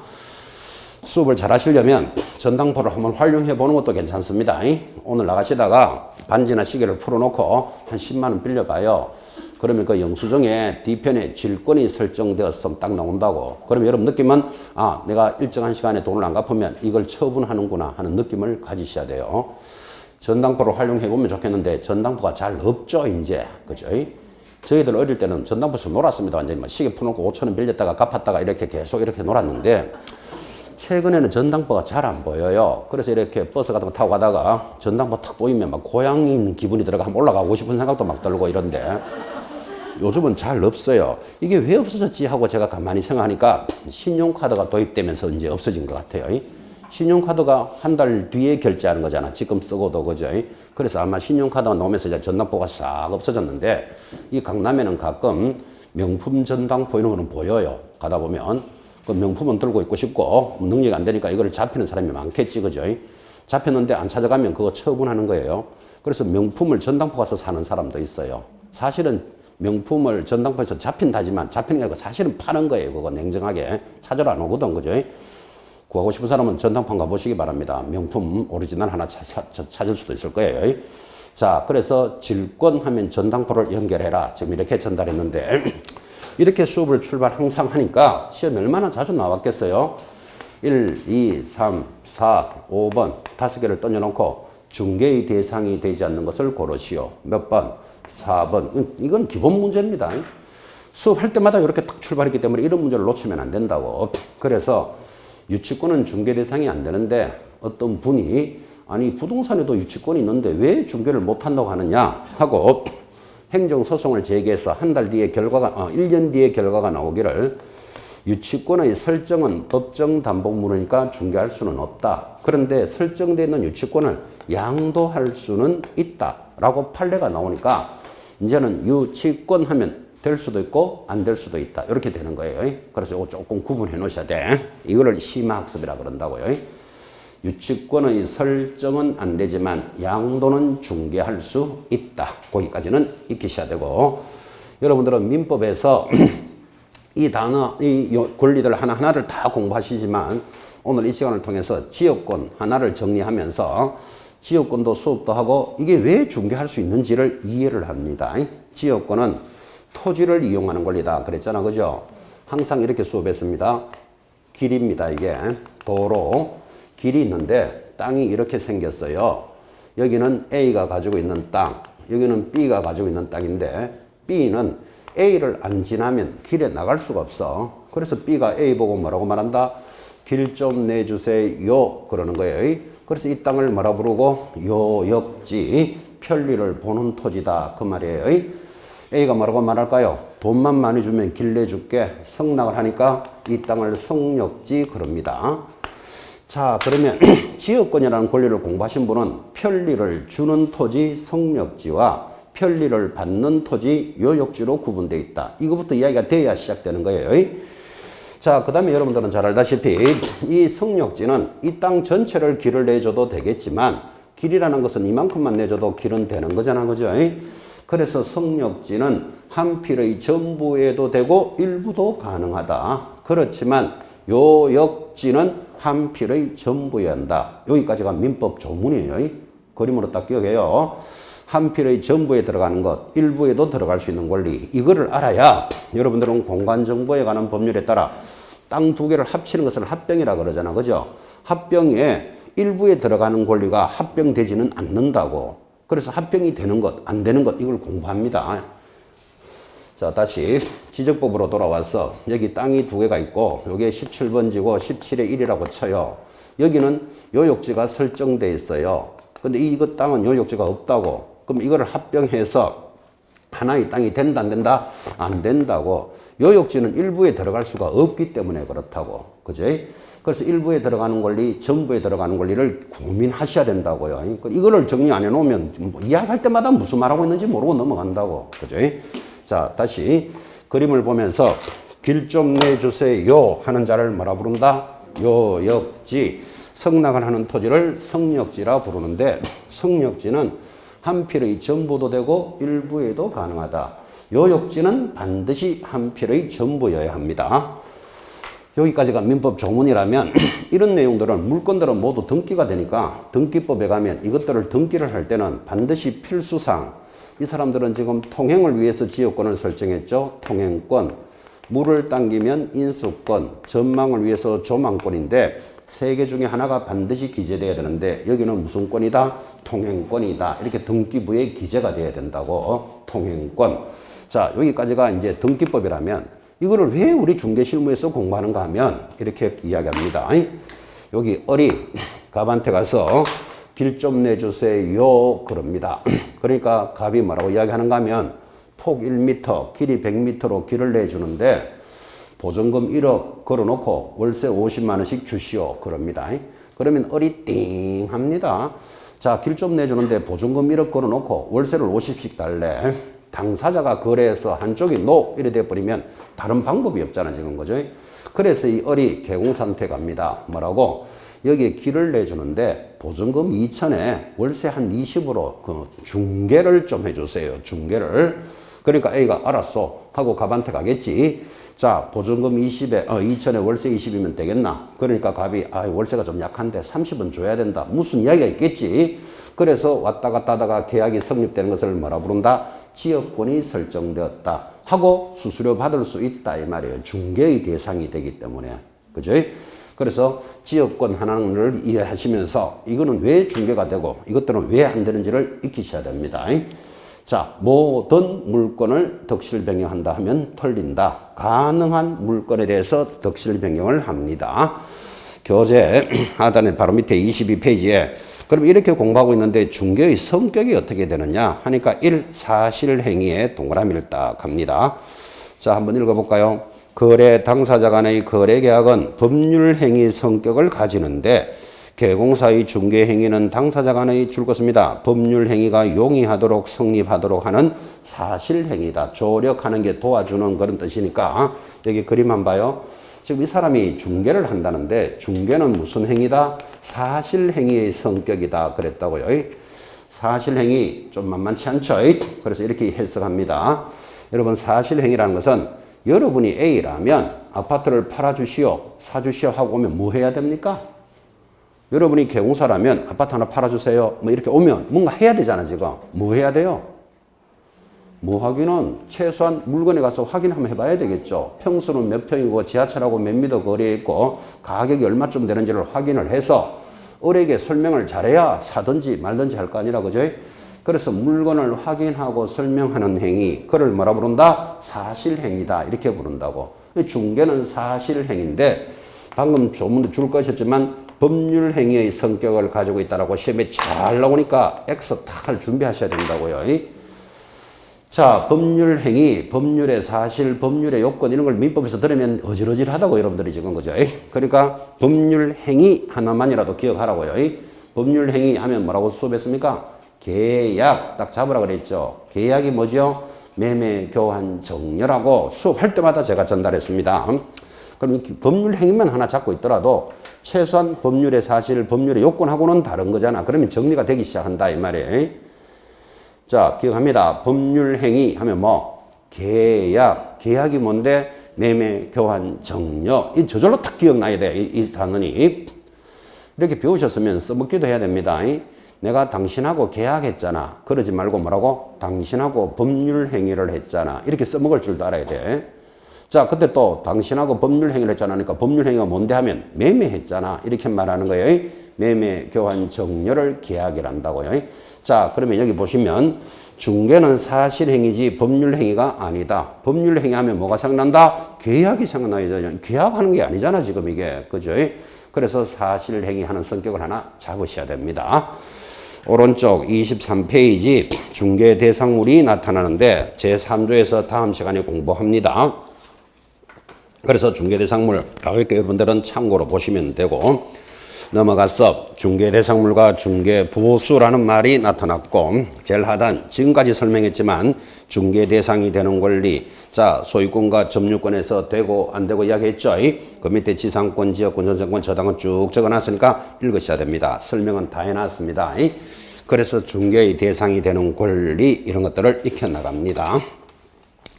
수업을 잘 하시려면 전당포를 한번 활용해 보는 것도 괜찮습니다. 오늘 나가시다가 반지나 시계를 풀어놓고 한 10만 원 빌려봐요. 그러면 그 영수증에 뒤편에 질권이 설정되었으면 딱 나온다고. 그러면 여러분 느낌은 아, 내가 일정한 시간에 돈을 안 갚으면 이걸 처분하는구나 하는 느낌을 가지셔야 돼요. 전당포를 활용해 보면 좋겠는데 전당포가 잘 없죠, 이제. 그죠? 저희들 어릴 때는 전당포에서 놀았습니다. 완전히 막 시계 풀어놓고 5천 원 빌렸다가 갚았다가 이렇게 계속 이렇게 놀았는데 최근에는 전당포가 잘 안 보여요. 그래서 이렇게 버스 같은 거 타고 가다가 전당포 탁 보이면 막 고향인 기분이 들어가 한번 올라가고 싶은 생각도 막 들고 이런데 요즘은 잘 없어요. 이게 왜 없어졌지 하고 제가 가만히 생각하니까 신용카드가 도입되면서 이제 없어진 것 같아요. 신용카드가 한 달 뒤에 결제하는 거잖아. 지금 쓰고도. 그죠? 그래서 아마 신용카드가 나오면서 이제 전당포가 싹 없어졌는데 이 강남에는 가끔 명품 전당포 이런 거는 보여요. 가다 보면 그 명품은 들고 있고 싶고 능력이 안 되니까 이걸 잡히는 사람이 많겠지. 그죠? 잡혔는데 안 찾아가면 그거 처분하는 거예요. 그래서 명품을 전당포 가서 사는 사람도 있어요. 사실은 명품을 전당포에서 잡힌다지만 잡히는 게 아니고 사실은 파는 거예요. 그거 냉정하게 찾으러 안 오거든. 그죠? 구하고 싶은 사람은 전당포 가보시기 바랍니다. 명품 오리지널 하나 찾을 수도 있을 거예요. 자, 그래서 질권 하면 전당포를 연결해라. 지금 이렇게 전달했는데 이렇게 수업을 출발 항상 하니까 시험이 얼마나 자주 나왔겠어요. 1, 2, 3, 4, 5번 5개를 던져놓고 중개의 대상이 되지 않는 것을 고르시오. 몇 번? 4번. 이건 기본 문제입니다. 수업할 때마다 이렇게 딱 출발했기 때문에 이런 문제를 놓치면 안 된다고. 그래서 유치권은 중개 대상이 안 되는데 어떤 분이 아니 부동산에도 유치권이 있는데 왜 중개를 못 한다고 하느냐 하고 행정소송을 제기해서 한 달 뒤에 결과가 1년 뒤에 결과가 나오기를 유치권의 설정은 법정 담보물이니까 중개할 수는 없다. 그런데 설정되어 있는 유치권을 양도할 수는 있다라고 판례가 나오니까 이제는 유치권 하면 될 수도 있고 안 될 수도 있다. 이렇게 되는 거예요. 그래서 이거 조금 구분해 놓으셔야 돼. 이거를 심화학습이라 그런다고요. 유치권의 설정은 안 되지만 양도는 중개할 수 있다. 거기까지는 익히셔야 되고 여러분들은 민법에서 이 단어, 이 권리들 하나하나를 다 공부하시지만 오늘 이 시간을 통해서 지역권 하나를 정리하면서 지역권도 수업도 하고 이게 왜 중개할 수 있는지를 이해를 합니다. 지역권은 토지를 이용하는 권리다. 그랬잖아. 그죠? 항상 이렇게 수업했습니다. 길입니다. 이게 도로 길이 있는데 땅이 이렇게 생겼어요. 여기는 A가 가지고 있는 땅, 여기는 B가 가지고 있는 땅인데 B는 A를 안 지나면 길에 나갈 수가 없어. 그래서 B가 A 보고 뭐라고 말한다? 길 좀 내주세요. 그러는 거예요. 그래서 이 땅을 뭐라 부르고 요역지, 편리를 보는 토지다. 그 말이에요. A가 뭐라고 말할까요? 돈만 많이 주면 길 내줄게. 성락을 하니까 이 땅을 성역지 그럽니다. 자, 그러면 지역권이라는 권리를 공부하신 분은 편리를 주는 토지 성역지와 편리를 받는 토지 요역지로 구분되어 있다. 이거부터 이야기가 돼야 시작되는 거예요. 자, 그 다음에 여러분들은 잘 알다시피 이 성역지는 이 땅 전체를 길을 내줘도 되겠지만 길이라는 것은 이만큼만 내줘도 길은 되는 거잖아. 그죠? 그래서 성역지는 한 필의 전부에도 되고 일부도 가능하다. 그렇지만 요역지는 한 필의 전부여야 한다. 여기까지가 민법 조문이에요. 그림으로 딱 기억해요. 한 필의 전부에 들어가는 것, 일부에도 들어갈 수 있는 권리. 이거를 알아야 여러분들은 공간정보에 관한 법률에 따라 땅 두 개를 합치는 것을 합병이라 그러잖아. 그죠? 합병에 일부에 들어가는 권리가 합병되지는 않는다고. 그래서 합병이 되는 것, 안 되는 것, 이걸 공부합니다. 자, 다시 지적법으로 돌아와서 여기 땅이 두 개가 있고 여기에 17번지고 17의 1이라고 쳐요. 여기는 요역지가 설정돼 있어요. 근데 이거 땅은 요역지가 없다고. 그럼 이거를 합병해서 하나의 땅이 된다 안 된다? 안 된다고. 요역지는 일부에 들어갈 수가 없기 때문에 그렇다고. 그죠? 그래서 일부에 들어가는 권리, 전부에 들어가는 권리를 고민하셔야 된다고요. 이거를 정리 안 해놓으면 이야기할 때마다 무슨 말하고 있는지 모르고 넘어간다고. 그죠? 자, 다시 그림을 보면서 길 좀 내주세요 하는 자를 뭐라 부른다? 요역지. 성락을 하는 토지를 성역지라 부르는데 성역지는 한 필의 전부도 되고 일부에도 가능하다. 요역지는 반드시 한 필의 전부여야 합니다. 여기까지가 민법 조문이라면 이런 내용들은 물건들은 모두 등기가 되니까 등기법에 가면 이것들을 등기를 할 때는 반드시 필수사항. 이 사람들은 지금 통행을 위해서 지역권을 설정했죠. 통행권, 물을 당기면 인수권, 전망을 위해서 조망권인데 세 개 중에 하나가 반드시 기재돼야 되는데 여기는 무슨 권이다? 통행권이다. 이렇게 등기부에 기재가 돼야 된다고. 통행권. 자, 여기까지가 이제 등기법이라면 이거를 왜 우리 중개실무에서 공부하는가 하면 이렇게 이야기합니다. 여기 어리 갑한테 가서 길 좀 내주세요 그럽니다. 그러니까 갑이 뭐라고 이야기하는가 하면 폭 1m, 길이 100m로 길을 내주는데 보증금 1억 걸어놓고 월세 50만 원씩 주시오 그럽니다. 그러면 어리 띵 합니다. 자, 길 좀 내주는데 보증금 1억 걸어놓고 월세를 50씩 달래. 당사자가 거래해서 한쪽이 노 이래 돼버리면 다른 방법이 없잖아 지금. 그죠? 그래서 이 어리 개공산태 갑니다. 뭐라고? 여기에 길을 내주는데 보증금 2천에 월세 한 20으로 그 중개를 좀 해주세요. 중개를. 그러니까 A가 알았어 하고 갑한테 가겠지. 자, 보증금 20에 2천에 월세 20이면 되겠나? 그러니까 갑이 월세가 좀 약한데 30은 줘야 된다. 무슨 이야기가 있겠지. 그래서 왔다 갔다 하다가 계약이 성립되는 것을 뭐라 부른다? 지역권이 설정되었다 하고 수수료 받을 수 있다 이 말이에요. 중개의 대상이 되기 때문에. 그죠? 그래서 지역권 하나를 이해하시면서 이거는 왜 중개가 되고 이것들은 왜 안 되는지를 익히셔야 됩니다. 자, 모든 물건을 덕실 변경한다 하면 틀린다. 가능한 물건에 대해서 덕실 변경을 합니다. 교재 하단에 바로 밑에 22페이지에 그럼 이렇게 공부하고 있는데 중개의 성격이 어떻게 되느냐 하니까 1. 사실행위에 동그라미를 딱 합니다. 자, 한번 읽어볼까요? 거래 당사자 간의 거래 계약은 법률행위 성격을 가지는데 개공사의 중개행위는 당사자 간의 줄것입니다. 법률행위가 용이하도록 성립하도록 하는 사실행위다. 조력하는 게 도와주는 그런 뜻이니까 여기 그림 한번 봐요. 지금 이 사람이 중개를 한다는데 중개는 무슨 행위다? 사실행위의 성격이다 그랬다고요. 사실행위 좀 만만치 않죠? 그래서 이렇게 해석합니다. 여러분 사실행위라는 것은 여러분이 A라면 아파트를 팔아주시오, 사주시오 하고 오면 뭐 해야 됩니까? 여러분이 개공사라면 아파트 하나 팔아주세요. 뭐 이렇게 오면 뭔가 해야 되잖아, 지금. 뭐 해야 돼요? 뭐 하기는 최소한 물건에 가서 확인 한번 해봐야 되겠죠. 평수는 몇 평이고 지하철하고 몇 미터 거리에 있고 가격이 얼마쯤 되는지를 확인을 해서 을에게 설명을 잘해야 사든지 말든지 할 거 아니라, 그죠? 그래서 물건을 확인하고 설명하는 행위, 그걸 뭐라 부른다? 사실행위다. 이렇게 부른다고. 중개는 사실행위인데 방금 조문도 줄 것이었지만 법률행위의 성격을 가지고 있다라고 시험에 잘 나오니까 X 딱 준비하셔야 된다고요. 자, 법률행위, 법률의 사실, 법률의 요건 이런 걸 민법에서 들으면 어질어질하다고 여러분들이 지금 그죠? 그러니까 법률행위 하나만이라도 기억하라고요. 법률행위 하면 뭐라고 수업했습니까? 계약 딱 잡으라 그랬죠. 계약이 뭐죠? 매매, 교환, 정려라고 수업할 때마다 제가 전달했습니다. 그럼 법률행위만 하나 잡고 있더라도 최소한 법률의 사실, 법률의 요건하고는 다른 거잖아. 그러면 정리가 되기 시작한다 이 말이에요. 자, 기억합니다. 법률행위 하면 뭐? 계약. 계약이 뭔데? 매매, 교환, 정려. 이 저절로 딱 기억나야 돼. 이 단원이. 이렇게 배우셨으면 써먹기도 해야 됩니다. 내가 당신하고 계약했잖아. 그러지 말고 뭐라고? 당신하고 법률행위를 했잖아. 이렇게 써먹을 줄도 알아야 돼. 자, 그때 또 당신하고 법률행위를 했잖아. 그러니까 법률행위가 뭔데 하면 매매했잖아. 이렇게 말하는 거예요. 매매, 교환, 정려를 계약이란다고요. 자, 그러면 여기 보시면 중개는 사실행위지 법률행위가 아니다. 법률행위 하면 뭐가 생각난다? 계약이 생각나야죠. 계약하는 게 아니잖아, 지금 이게. 그죠? 그래서 사실행위 하는 성격을 하나 잡으셔야 됩니다. 오른쪽 23페이지 중개 대상물이 나타나는데 제3조에서 다음 시간에 공부합니다. 그래서 중개 대상물 가볍게 여러분들은 참고로 보시면 되고, 넘어가서 중개 대상물과 중개 보수라는 말이 나타났고, 제일 하단 지금까지 설명했지만 중개 대상이 되는 권리, 자, 소유권과 점유권에서 되고 안 되고 이야기했죠. 그 밑에 지상권, 지역권, 전세권, 저당권 쭉 적어놨으니까 읽으셔야 됩니다. 설명은 다 해놨습니다. 그래서 중개의 대상이 되는 권리 이런 것들을 익혀나갑니다.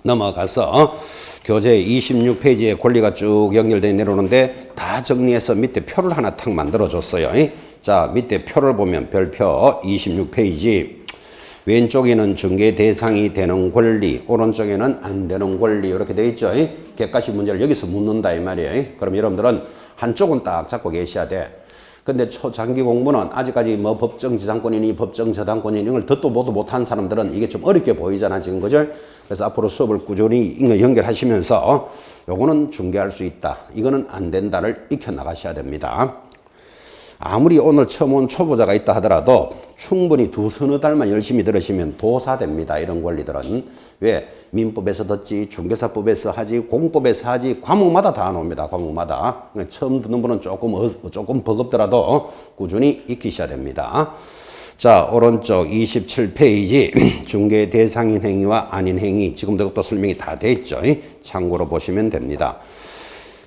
넘어가서 교재 26페이지에 권리가 쭉 연결되어 내려오는데 다 정리해서 밑에 표를 하나 탁 만들어줬어요. 자, 밑에 표를 보면 별표 26페이지 왼쪽에는 중개 대상이 되는 권리, 오른쪽에는 안 되는 권리 이렇게 되어 있죠. 객관식 문제를 여기서 묻는다 이 말이에요. 그럼 여러분들은 한쪽은 딱 잡고 계셔야 돼. 근데 초장기 공부는 아직까지 뭐 법정 지상권이니 법정 저당권이니 이런 걸 듣도 보도 못한 사람들은 이게 좀 어렵게 보이잖아 지금, 그죠? 그래서 앞으로 수업을 꾸준히 연결하시면서 요거는 중개할 수 있다, 이거는 안 된다를 익혀 나가셔야 됩니다. 아무리 오늘 처음 온 초보자가 있다 하더라도 충분히 두서너 달만 열심히 들으시면 도사됩니다. 이런 권리들은. 왜? 민법에서 듣지, 중개사법에서 하지, 공법에서 하지, 과목마다 다 나옵니다. 과목마다. 처음 듣는 분은 조금 버겁더라도 꾸준히 익히셔야 됩니다. 자, 오른쪽 27페이지 중개 대상인 행위와 아닌 행위, 지금도 이것도 설명이 다 돼 있죠. 참고로 보시면 됩니다.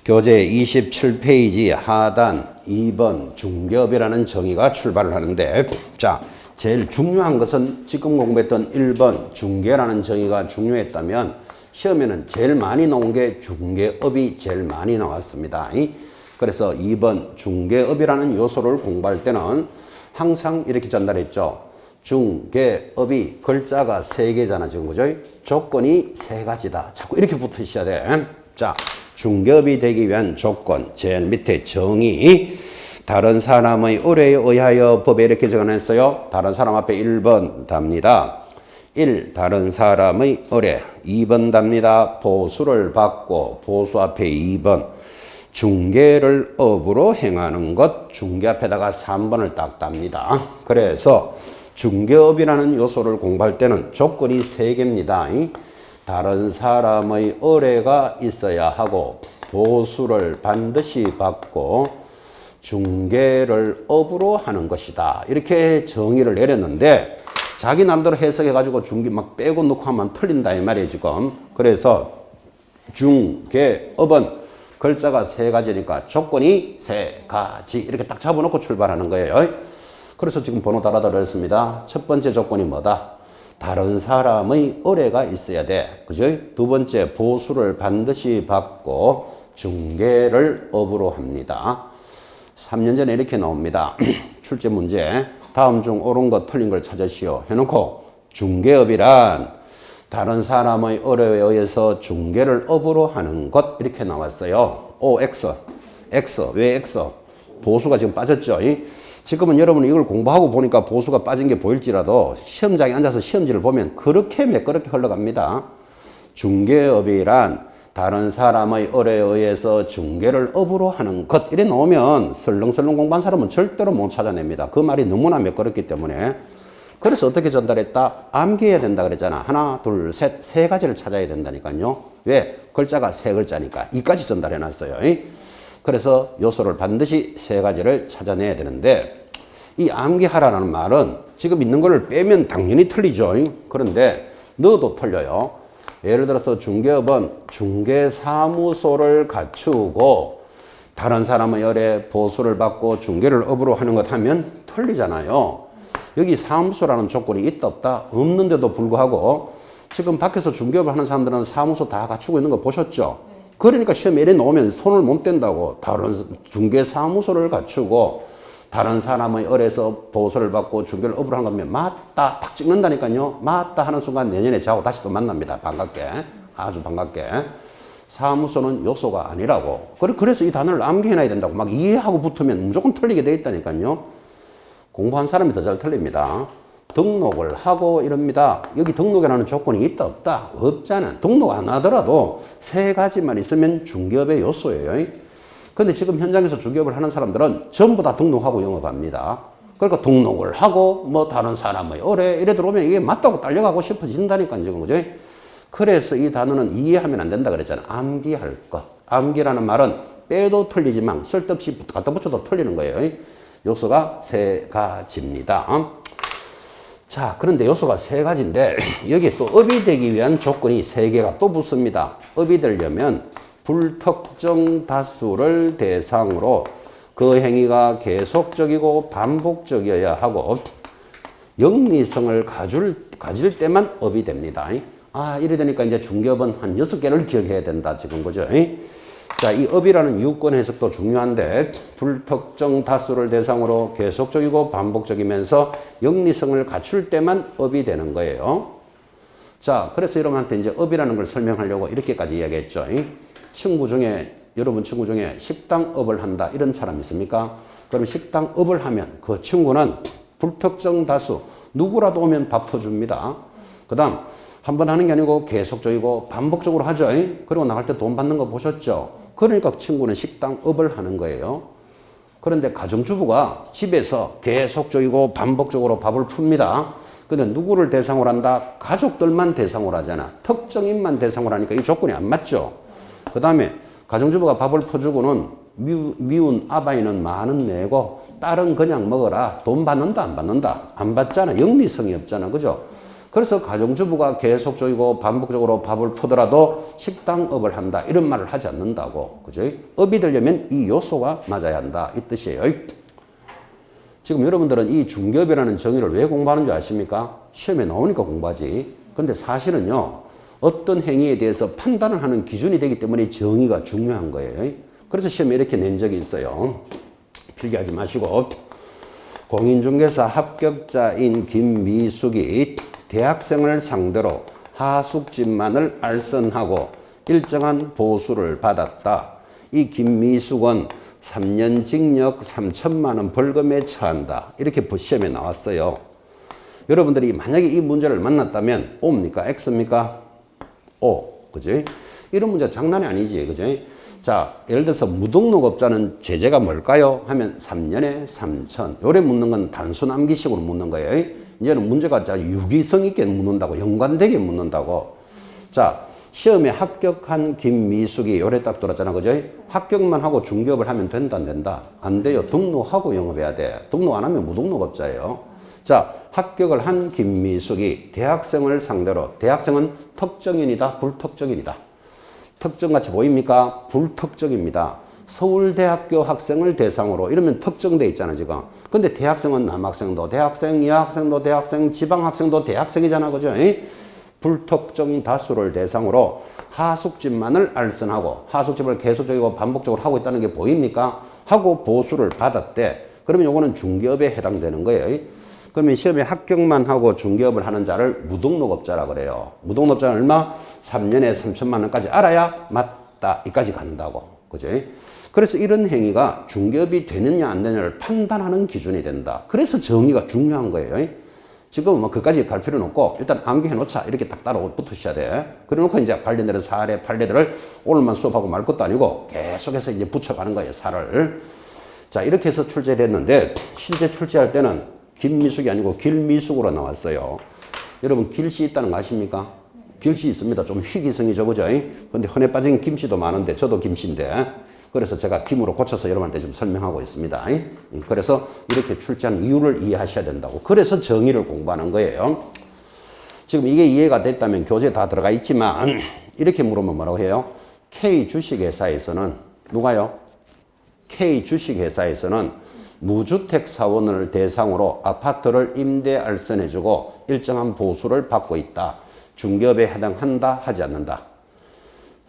교재 27페이지 하단 2번 중개업이라는 정의가 출발을 하는데, 자, 제일 중요한 것은 지금 공부했던 1번 중개라는 정의가 중요했다면 시험에는 제일 많이 나온 게 중개업이 제일 많이 나왔습니다. 그래서 2번 중개업이라는 요소를 공부할 때는 항상 이렇게 전달했죠. 중개업이 글자가 3개잖아 지금, 그죠? 조건이 3가지다. 자꾸 이렇게 붙으셔야 돼. 자, 중개업이 되기 위한 조건, 제일 밑에 정의, 다른 사람의 의뢰에 의하여 법에 이렇게 적어냈어요. 다른 사람 앞에 1번 답니다. 1. 다른 사람의 의뢰. 2번 답니다. 보수를 받고 보수 앞에 2번. 중개를 업으로 행하는 것. 중개 앞에다가 3번을 딱 답니다. 그래서 중개업이라는 요소를 공부할 때는 조건이 3개입니다. 다른 사람의 의뢰가 있어야 하고 보수를 반드시 받고 중개를 업으로 하는 것이다. 이렇게 정의를 내렸는데 자기 나름대로 해석해가지고 중개 막 빼고 넣고 하면 틀린다 이 말이에요 지금. 그래서 중개업은 글자가 3가지니까 조건이 3가지 이렇게 딱 잡아놓고 출발하는 거예요. 그래서 지금 번호 달아드렸습니다. 첫 번째 조건이 뭐다? 다른 사람의 의뢰가 있어야 돼. 그죠? 두 번째, 보수를 반드시 받고 중개를 업으로 합니다. 3년 전에 이렇게 나옵니다. 출제 문제. 다음 중 옳은 것 틀린 걸 찾으시오. 해놓고 중개업이란 다른 사람의 의뢰에 의해서 중개를 업으로 하는 것 이렇게 나왔어요. O, X. X. 왜 X? 보수가 지금 빠졌죠. 지금은 여러분 이걸 공부하고 보니까 보수가 빠진 게 보일지라도 시험장에 앉아서 시험지를 보면 그렇게 매끄럽게 흘러갑니다. 중개업이란 다른 사람의 의뢰에 의해서 중개를 업으로 하는 것 이래 놓으면 설렁설렁 공부한 사람은 절대로 못 찾아냅니다. 그 말이 너무나 매끄럽기 때문에. 그래서 어떻게 전달했다? 암기해야 된다 그랬잖아. 하나, 둘, 셋, 3가지를 찾아야 된다니까요. 왜? 글자가 3글자니까 이까지 전달해 놨어요. 그래서 요소를 반드시 3가지를 찾아내야 되는데 이 암기하라는 말은 지금 있는 거를 빼면 당연히 틀리죠. 그런데 넣어도 틀려요. 예를 들어서 중개업은 중개사무소를 갖추고 다른 사람의 의뢰 보수를 받고 중개를 업으로 하는 것 하면 틀리잖아요. 여기 사무소라는 조건이 있다 없다? 없는데도 불구하고 지금 밖에서 중개업을 하는 사람들은 사무소 다 갖추고 있는 거 보셨죠? 그러니까 시험에 이래 놓으면 손을 못 댄다고. 다른 중개사무소를 갖추고 다른 사람의 의뢰에서 보수를 받고 중개를 업으로 한 거면 맞다 탁 찍는다니까요. 맞다 하는 순간 내년에 저하고 다시 또 만납니다. 반갑게. 아주 반갑게. 사무소는 요소가 아니라고. 그래서 이 단어를 암기해놔야 된다고. 막 이해하고 붙으면 무조건 틀리게 돼 있다니까요. 공부한 사람이 더 잘 틀립니다. 등록을 하고 이럽니다. 여기 등록이라는 조건이 있다 없다? 없잖아. 등록 안 하더라도 3가지만 있으면 중개업의 요소예요. 근데 지금 현장에서 중개업을 하는 사람들은 전부 다 등록하고 영업합니다. 그러니까 등록을 하고 뭐 다른 사람의 의뢰 이래 들어오면 이게 맞다고 딸려가고 싶어진다니까 지금 그죠? 그래서 이 단어는 이해하면 안 된다 그랬잖아. 암기할 것. 암기라는 말은 빼도 틀리지만 쓸데없이 갖다 붙여도 틀리는 거예요. 요소가 3가지입니다. 자, 그런데 요소가 3가지인데 여기에 또 업이 되기 위한 조건이 3개가 또 붙습니다. 업이 되려면 불특정 다수를 대상으로 그 행위가 계속적이고 반복적이어야 하고 영리성을 가질 때만 업이 됩니다. 아, 이래 되니까 이제 중개업은 한 6개를 기억해야 된다 지금 그죠? 자, 이 업이라는 유권 해석도 중요한데 불특정 다수를 대상으로 계속적이고 반복적이면서 영리성을 갖출 때만 업이 되는 거예요. 자, 그래서 여러분한테 이제 업이라는 걸 설명하려고 이렇게까지 이야기했죠. 여러분 친구 중에 식당업을 한다 이런 사람 있습니까? 그럼 식당업을 하면 그 친구는 불특정 다수 누구라도 오면 밥 퍼줍니다. 그 다음 한 번 하는 게 아니고 계속적이고 반복적으로 하죠. 그리고 나갈 때 돈 받는 거 보셨죠? 그러니까 친구는 식당업을 하는 거예요. 그런데 가정주부가 집에서 계속적이고 반복적으로 밥을 풉니다. 근데 누구를 대상으로 한다? 가족들만 대상으로 하잖아. 특정인만 대상으로 하니까 이 조건이 안 맞죠. 그 다음에 가정주부가 밥을 퍼주고는 미운 아바이는 많은 내고 딸은 그냥 먹어라. 돈 받는다 안 받는다? 안 받잖아. 영리성이 없잖아. 그죠? 그래서 가정주부가 계속적이고 반복적으로 밥을 퍼더라도 식당업을 한다 이런 말을 하지 않는다고. 그죠? 업이 되려면 이 요소가 맞아야 한다 이 뜻이에요. 지금 여러분들은 이 중개업이라는 정의를 왜 공부하는 줄 아십니까? 시험에 나오니까 공부하지. 근데 사실은요 어떤 행위에 대해서 판단을 하는 기준이 되기 때문에 정의가 중요한 거예요. 그래서 시험에 이렇게 낸 적이 있어요. 필기하지 마시고 공인중개사 합격자인 김미숙이 대학생을 상대로 하숙집만을 알선하고 일정한 보수를 받았다. 이 김미숙은 3년 징역 3천만 원 벌금에 처한다. 이렇게 시험에 나왔어요. 여러분들이 만약에 이 문제를 만났다면 O입니까? X입니까? O. 그지? 이런 문제 장난이 아니지. 그지? 자, 예를 들어서 무등록업자는 제재가 뭘까요? 하면 3년에 3천. 요래 묻는 건 단순 암기식으로 묻는 거예요. 이제는 문제가 유기성 있게 묻는다고, 연관되게 묻는다고. 자, 시험에 합격한 김미숙이 요래 딱 들었잖아. 그죠? 합격만 하고 중개업을 하면 된다, 안 된다? 안 돼요. 등록하고 영업해야 돼. 등록 안 하면 무등록업자예요. 자, 합격을 한 김미숙이 대학생을 상대로, 대학생은 특정인이다, 불특정인이다. 특정같이 보입니까? 불특정입니다. 서울대학교 학생을 대상으로 이러면 특정돼 있잖아 지금. 근데 대학생은 남학생도 대학생, 여학생도 대학생, 지방학생도 대학생이잖아. 그죠? 불특정 다수를 대상으로 하숙집만을 알선하고 하숙집을 계속적이고 반복적으로 하고 있다는 게 보입니까? 하고 보수를 받았대. 그러면 요거는 중개업에 해당되는 거예요. 그러면 시험에 합격만 하고 중개업을 하는 자를 무등록업자라 그래요. 무등록업자는 얼마? 3년에 3천만 원까지 알아야 맞다. 이까지 간다고. 그죠? 그래서 이런 행위가 중개업이 되느냐 안 되느냐를 판단하는 기준이 된다. 그래서 정의가 중요한 거예요. 지금 뭐 그까지 갈 필요는 없고 일단 암기해 놓자. 이렇게 딱 따로 붙으셔야 돼. 그래 놓고 이제 관련된 사례, 판례들을 오늘만 수업하고 말 것도 아니고 계속해서 이제 붙여가는 거예요. 살을. 자, 이렇게 해서 출제됐는데 실제 출제할 때는 김미숙이 아니고 길미숙으로 나왔어요. 여러분 길씨 있다는 거 아십니까? 길씨 있습니다. 좀 희귀성이죠. 그죠? 근데 흔해 빠진 김씨도 많은데 저도 김씨인데 그래서 제가 김으로 고쳐서 여러분한테 좀 설명하고 있습니다. 그래서 이렇게 출제한 이유를 이해하셔야 된다고. 그래서 정의를 공부하는 거예요. 지금 이게 이해가 됐다면 교재에 다 들어가 있지만 이렇게 물으면 뭐라고 해요? K 주식회사에서는 누가요? K 주식회사에서는 무주택 사원을 대상으로 아파트를 임대 알선해주고 일정한 보수를 받고 있다. 중개업에 해당한다? 하지 않는다?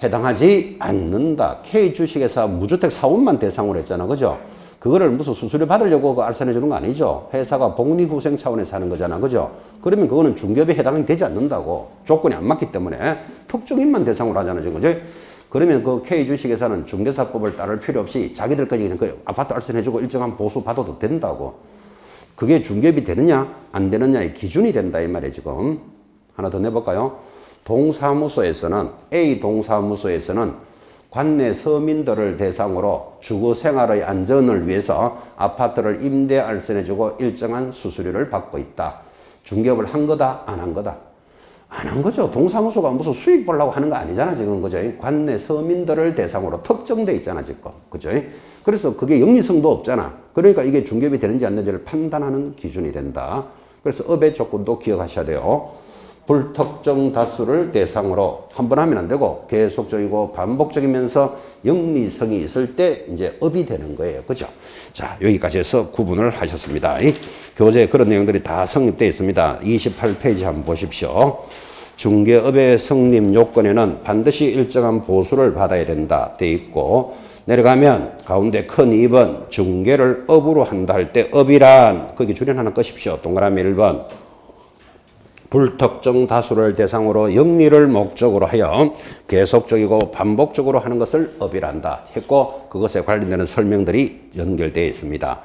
해당하지 않는다. K 주식회사 무주택 사원만 대상으로 했잖아. 그죠? 그거를 무슨 수수료 받으려고 그 알선해 주는 거 아니죠. 회사가 복리후생 차원에서 하는 거잖아. 그죠? 그러면 그거는 중개업에 해당이 되지 않는다고. 조건이 안 맞기 때문에 특정인만 대상으로 하잖아. 지금. 그죠? 그러면 그 K 주식회사는 중개사법을 따를 필요 없이 자기들까지 그냥 그 아파트 알선해 주고 일정한 보수 받아도 된다고. 그게 중개업이 되느냐 안 되느냐의 기준이 된다 이 말이에요. 지금. 하나 더 내볼까요? 동사무소에서는 A 동사무소에서는 관내 서민들을 대상으로 주거 생활의 안전을 위해서 아파트를 임대 알선해주고 일정한 수수료를 받고 있다. 중개업을 한 거다 안 한 거다? 안 한 거죠. 동사무소가 무슨 수익 보려고 하는 거 아니잖아 지금. 그죠? 관내 서민들을 대상으로 특정돼 있잖아 지금. 그죠? 그래서 그게 영리성도 없잖아. 그러니까 이게 중개업이 되는지 안 되는지를 판단하는 기준이 된다. 그래서 업의 조건도 기억하셔야 돼요. 불특정 다수를 대상으로 한 번 하면 안 되고 계속적이고 반복적이면서 영리성이 있을 때 이제 업이 되는 거예요. 그죠? 자, 여기까지 해서 구분을 하셨습니다. 교재에 그런 내용들이 다 성립되어 있습니다. 28페이지 한번 보십시오. 중개업의 성립 요건에는 반드시 일정한 보수를 받아야 된다 돼 있고 내려가면 가운데 큰 2번 중개를 업으로 한다 할 때 업이란 거기 줄여 하나 꺼십시오. 동그라미 1번 불특정 다수를 대상으로 영리를 목적으로 하여 계속적이고 반복적으로 하는 것을 업이란다 했고 그것에 관련되는 설명들이 연결되어 있습니다.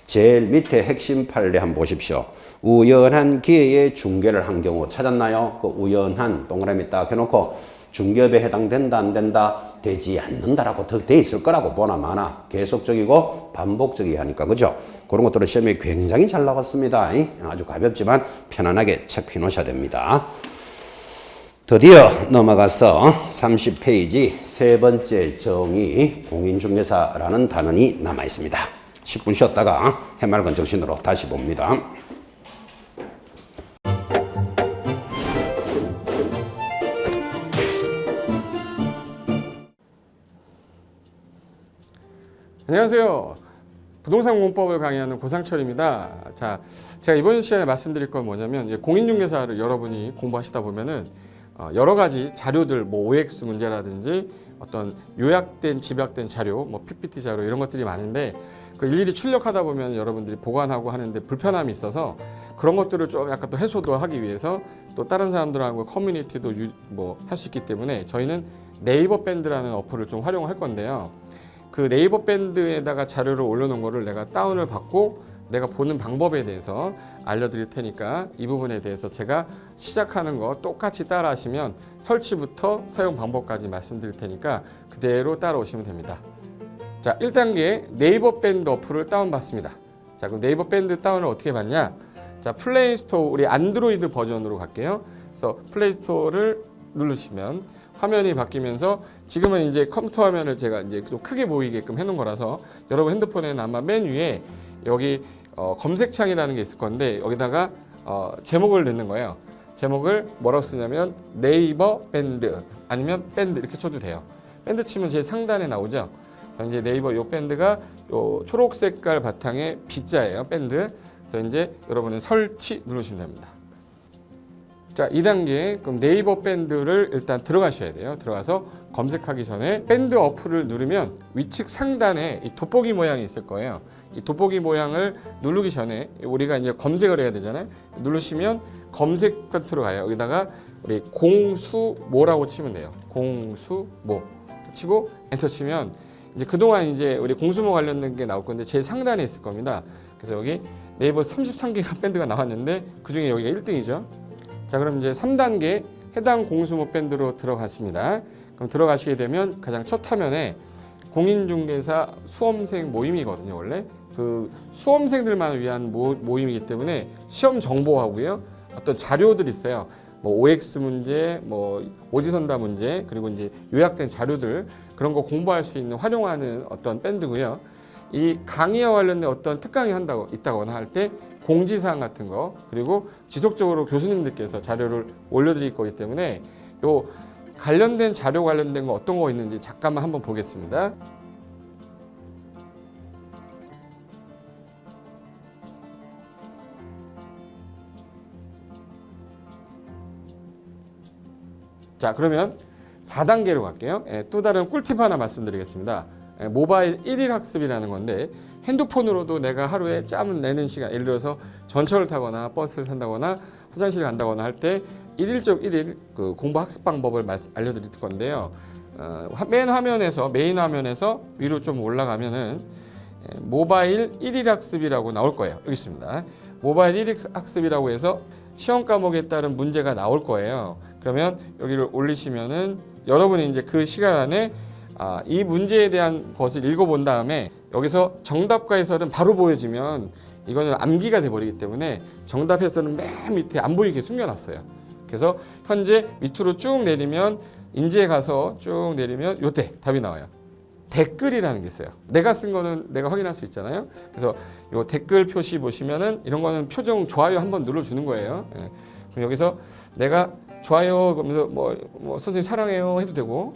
제일 밑에 핵심 판례 한번 보십시오. 우연한 기회에 중개를 한 경우 찾았나요? 그 우연한 동그라미 딱 해놓고 중개업에 해당된다 안 된다? 되지 않는다라고 돼 있을 거라고 보나 마나 계속적이고 반복적이야 하니까 그죠? 그런 것들은 시험에 굉장히 잘 나왔습니다. 아주 가볍지만 편안하게 체크해 놓으셔야 됩니다. 드디어 넘어가서 30페이지 세 번째 정의 공인중개사라는 단원이 남아 있습니다. 10분 쉬었다가 해맑은 정신으로 다시 봅니다. 안녕하세요. 부동산 공법을 강의하는 고상철입니다. 자, 제가 이번 시간에 말씀드릴 건 뭐냐면 공인중개사를 여러분이 공부하시다 보면은 여러 가지 자료들, 뭐 OX 문제라든지 어떤 요약된, 집약된 자료, 뭐 PPT 자료 이런 것들이 많은데 그 일일이 출력하다 보면 여러분들이 보관하고 하는데 불편함이 있어서 그런 것들을 좀 약간 또 해소도 하기 위해서 또 다른 사람들하고 커뮤니티도 뭐 할 수 있기 때문에 저희는 네이버 밴드라는 어플을 좀 활용할 건데요. 그 네이버 밴드에다가 자료를 올려놓은 거를 내가 다운을 받고 내가 보는 방법에 대해서 알려드릴 테니까 이 부분에 대해서 제가 시작하는 거 똑같이 따라 하시면 설치부터 사용 방법까지 말씀드릴 테니까 그대로 따라오시면 됩니다. 자, 1단계 네이버 밴드 어플을 다운받습니다. 자, 그럼 네이버 밴드 다운을 어떻게 받냐? 자, 플레이스토어 우리 안드로이드 버전으로 갈게요. 그래서 플레이스토어를 누르시면 화면이 바뀌면서 지금은 이제 컴퓨터 화면을 제가 이제 좀 크게 보이게끔 해놓은 거라서 여러분 핸드폰에는 아마 맨 위에 여기 검색창이라는 게 있을 건데 여기다가 제목을 넣는 거예요. 제목을 뭐라고 쓰냐면 네이버 밴드 아니면 밴드 이렇게 쳐도 돼요. 밴드 치면 제일 상단에 나오죠. 그래서 이제 네이버 요 밴드가 요 초록 색깔 바탕에 B자예요. 밴드. 그래서 이제 여러분은 설치 누르시면 됩니다. 자, 2단계 그럼 네이버 밴드를 일단 들어가셔야 돼요. 들어가서 검색하기 전에 밴드 어플을 누르면 위측 상단에 이 돋보기 모양이 있을 거예요. 이 돋보기 모양을 누르기 전에 우리가 이제 검색을 해야 되잖아요. 누르시면 검색 컨트롤 가요. 여기다가 우리 공수모라고 치면 돼요. 공수모 치고 엔터 치면 이제 그동안 이제 우리 공수모 관련된 게 나올 건데 제일 상단에 있을 겁니다. 그래서 여기 네이버 33개가 밴드가 나왔는데 그 중에 여기가 1등이죠. 자, 그럼 이제 3단계 해당 공수모 밴드로 들어갔습니다. 그럼 들어가시게 되면 가장 첫 화면에 공인중개사 수험생 모임이거든요. 원래 그 수험생들만 위한 모임이기 때문에 시험 정보하고요. 어떤 자료들이 있어요. 뭐 OX 문제, 뭐 오지선다 문제, 그리고 이제 요약된 자료들 그런 거 공부할 수 있는 활용하는 어떤 밴드고요. 이 강의와 관련된 어떤 특강이 있다거나 할 때 공지사항 같은 거 그리고 지속적으로 교수님들께서 자료를 올려드릴 거기 때문에 요 관련된 자료 관련된 거 어떤 거 있는지 잠깐만 한번 보겠습니다. 자, 그러면 4단계로 갈게요. 또 다른 꿀팁 하나 말씀드리겠습니다. 모바일 1일 학습이라는 건데 핸드폰으로도 내가 하루에 짬을 내는 시간, 예를 들어서 전철을 타거나 버스를 탄다거나 화장실을 간다거나 할 때 1일 그 공부 학습 방법을 알려드릴 건데요. 메인 화면에서 위로 좀 올라가면은 모바일 1일 학습이라고 나올 거예요. 여기 있습니다. 모바일 1일 학습이라고 해서 시험 과목에 따른 문제가 나올 거예요. 그러면 여기를 올리시면은 여러분이 이제 그 시간 안에 이 문제에 대한 것을 읽어본 다음에 여기서 정답과 해설은 바로 보여지면 이거는 암기가 돼버리기 때문에 정답 해설은 맨 밑에 안 보이게 숨겨놨어요. 그래서 현재 밑으로 쭉 내리면 인지에 가서 쭉 내리면 요때 답이 나와요. 댓글이라는 게 있어요. 내가 쓴 거는 내가 확인할 수 있잖아요. 그래서 요 댓글 표시 보시면은 이런 거는 표정 좋아요 한번 눌러주는 거예요. 그럼 여기서 내가 좋아요 그러면서 뭐 선생님 사랑해요 해도 되고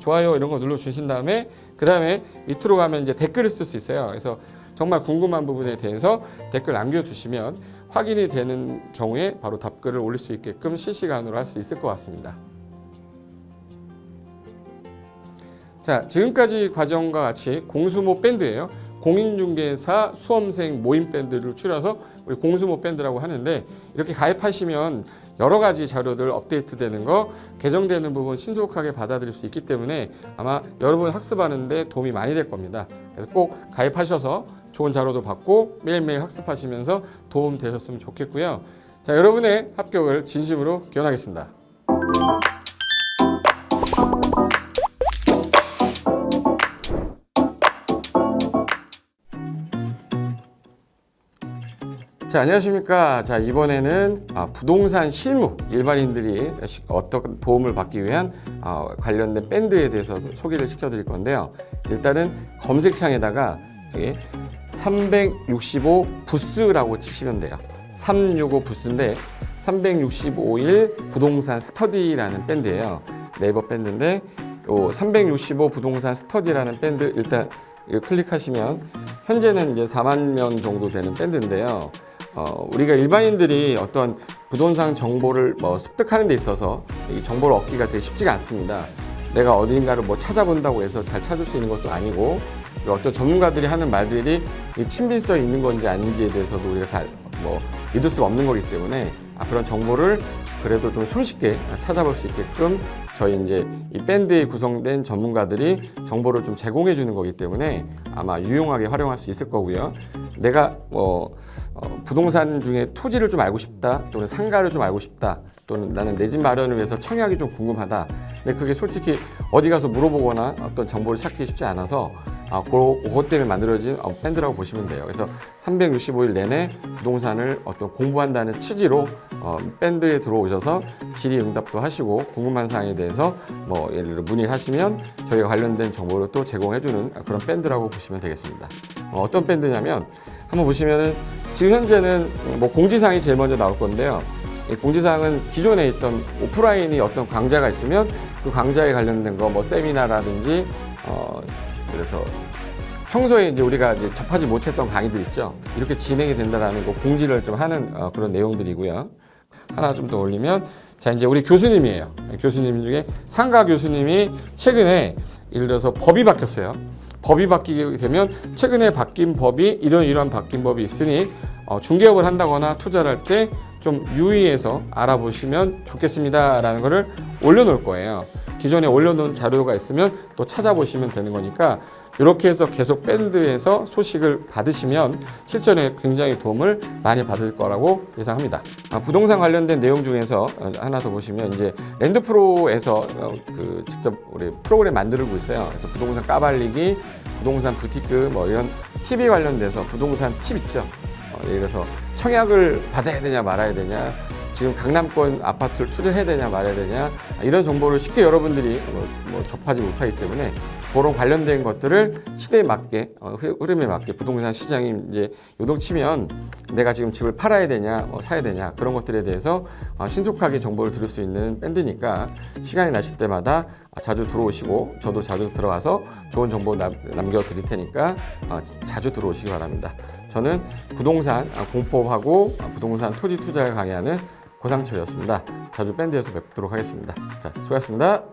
좋아요 이런 거 눌러주신 다음에 그 다음에 밑으로 가면 이제 댓글을 쓸 수 있어요. 그래서 정말 궁금한 부분에 대해서 댓글 남겨주시면 확인이 되는 경우에 바로 답글을 올릴 수 있게끔 실시간으로 할 수 있을 것 같습니다. 자, 지금까지 과정과 같이 공수모 밴드예요. 공인중개사 수험생 모임 밴드를 줄여서 우리 공수모 밴드라고 하는데 이렇게 가입하시면 여러 가지 자료들 업데이트되는 거, 개정되는 부분 신속하게 받아들일 수 있기 때문에 아마 여러분 학습하는데 도움이 많이 될 겁니다. 그래서 꼭 가입하셔서 좋은 자료도 받고 매일매일 학습하시면서 도움 되셨으면 좋겠고요. 자, 여러분의 합격을 진심으로 기원하겠습니다. 자, 안녕하십니까. 자, 이번에는 부동산 실무 일반인들이 어떤 도움을 받기 위한 관련된 밴드에 대해서 소개를 시켜드릴 건데요. 일단은 검색창에다가 365 부스라고 치시면 돼요. 365 부스인데 365일 부동산 스터디라는 밴드예요. 네이버 밴드인데 365 부동산 스터디라는 밴드 일단 이거 클릭하시면 현재는 이제 4만 명 정도 되는 밴드인데요. 우리가 일반인들이 어떤 부동산 정보를 습득하는 데 있어서 이 정보를 얻기가 되게 쉽지가 않습니다. 내가 어딘가를 찾아본다고 해서 잘 찾을 수 있는 것도 아니고 어떤 전문가들이 하는 말들이 친밀성이 있는 건지 아닌지에 대해서도 우리가 잘 믿을 수가 없는 거기 때문에 그런 정보를 그래도 좀 손쉽게 찾아볼 수 있게끔 저희 이제 이 밴드에 구성된 전문가들이 정보를 좀 제공해 주는 거기 때문에 아마 유용하게 활용할 수 있을 거고요. 내가 부동산 중에 토지를 좀 알고 싶다, 또는 상가를 좀 알고 싶다, 또는 나는 내 집 마련을 위해서 청약이 좀 궁금하다. 근데 그게 솔직히 어디 가서 물어보거나 어떤 정보를 찾기 쉽지 않아서 그것 때문에 만들어진 밴드라고 보시면 돼요. 그래서 365일 내내 부동산을 어떤 공부한다는 취지로 밴드에 들어오셔서 질의응답도 하시고 궁금한 사항에 대해서 뭐 예를 들어 문의를 하시면 저희가 관련된 정보를 또 제공해주는 그런 밴드라고 보시면 되겠습니다. 어떤 밴드냐면 한번 보시면은 지금 현재는 뭐 공지사항이 제일 먼저 나올 건데요. 이 공지사항은 기존에 있던 오프라인이 어떤 강좌가 있으면 그 강좌에 관련된 거 뭐 세미나라든지 그래서 평소에 이제 우리가 이제 접하지 못했던 강의들 있죠. 이렇게 진행이 된다라는 거 공지를 좀 하는 그런 내용들이고요. 하나 좀 더 올리면 자 이제 우리 교수님이에요. 교수님 중에 상가 교수님이 최근에 예를 들어서 법이 바뀌었어요. 법이 바뀌게 되면 최근에 바뀐 법이 이러한 바뀐 법이 있으니 중개업을 한다거나 투자를 할 때 좀 유의해서 알아보시면 좋겠습니다라는 거를 올려놓을 거예요. 기존에 올려놓은 자료가 있으면 또 찾아보시면 되는 거니까 이렇게 해서 계속 밴드에서 소식을 받으시면 실전에 굉장히 도움을 많이 받을 거라고 예상합니다. 부동산 관련된 내용 중에서 하나 더 보시면 이제 랜드프로에서 직접 우리 프로그램 만들고 있어요. 그래서 부동산 까발리기, 부동산 부티크 뭐 이런 TV 관련돼서 부동산 팁 있죠. 예를 들어서 청약을 받아야 되냐 말아야 되냐, 지금 강남권 아파트를 투자해야 되냐 말아야 되냐, 이런 정보를 쉽게 여러분들이 접하지 못하기 때문에 그런 관련된 것들을 시대에 맞게 흐름에 맞게 부동산 시장이 이제 요동치면 내가 지금 집을 팔아야 되냐 사야 되냐 그런 것들에 대해서 신속하게 정보를 들을 수 있는 밴드니까 시간이 나실 때마다 자주 들어오시고 저도 자주 들어와서 좋은 정보 남겨드릴 테니까 자주 들어오시기 바랍니다. 저는 부동산 공법하고 부동산 토지 투자를 강의하는 고상철이었습니다. 자주 밴드에서 뵙도록 하겠습니다. 자, 수고하셨습니다.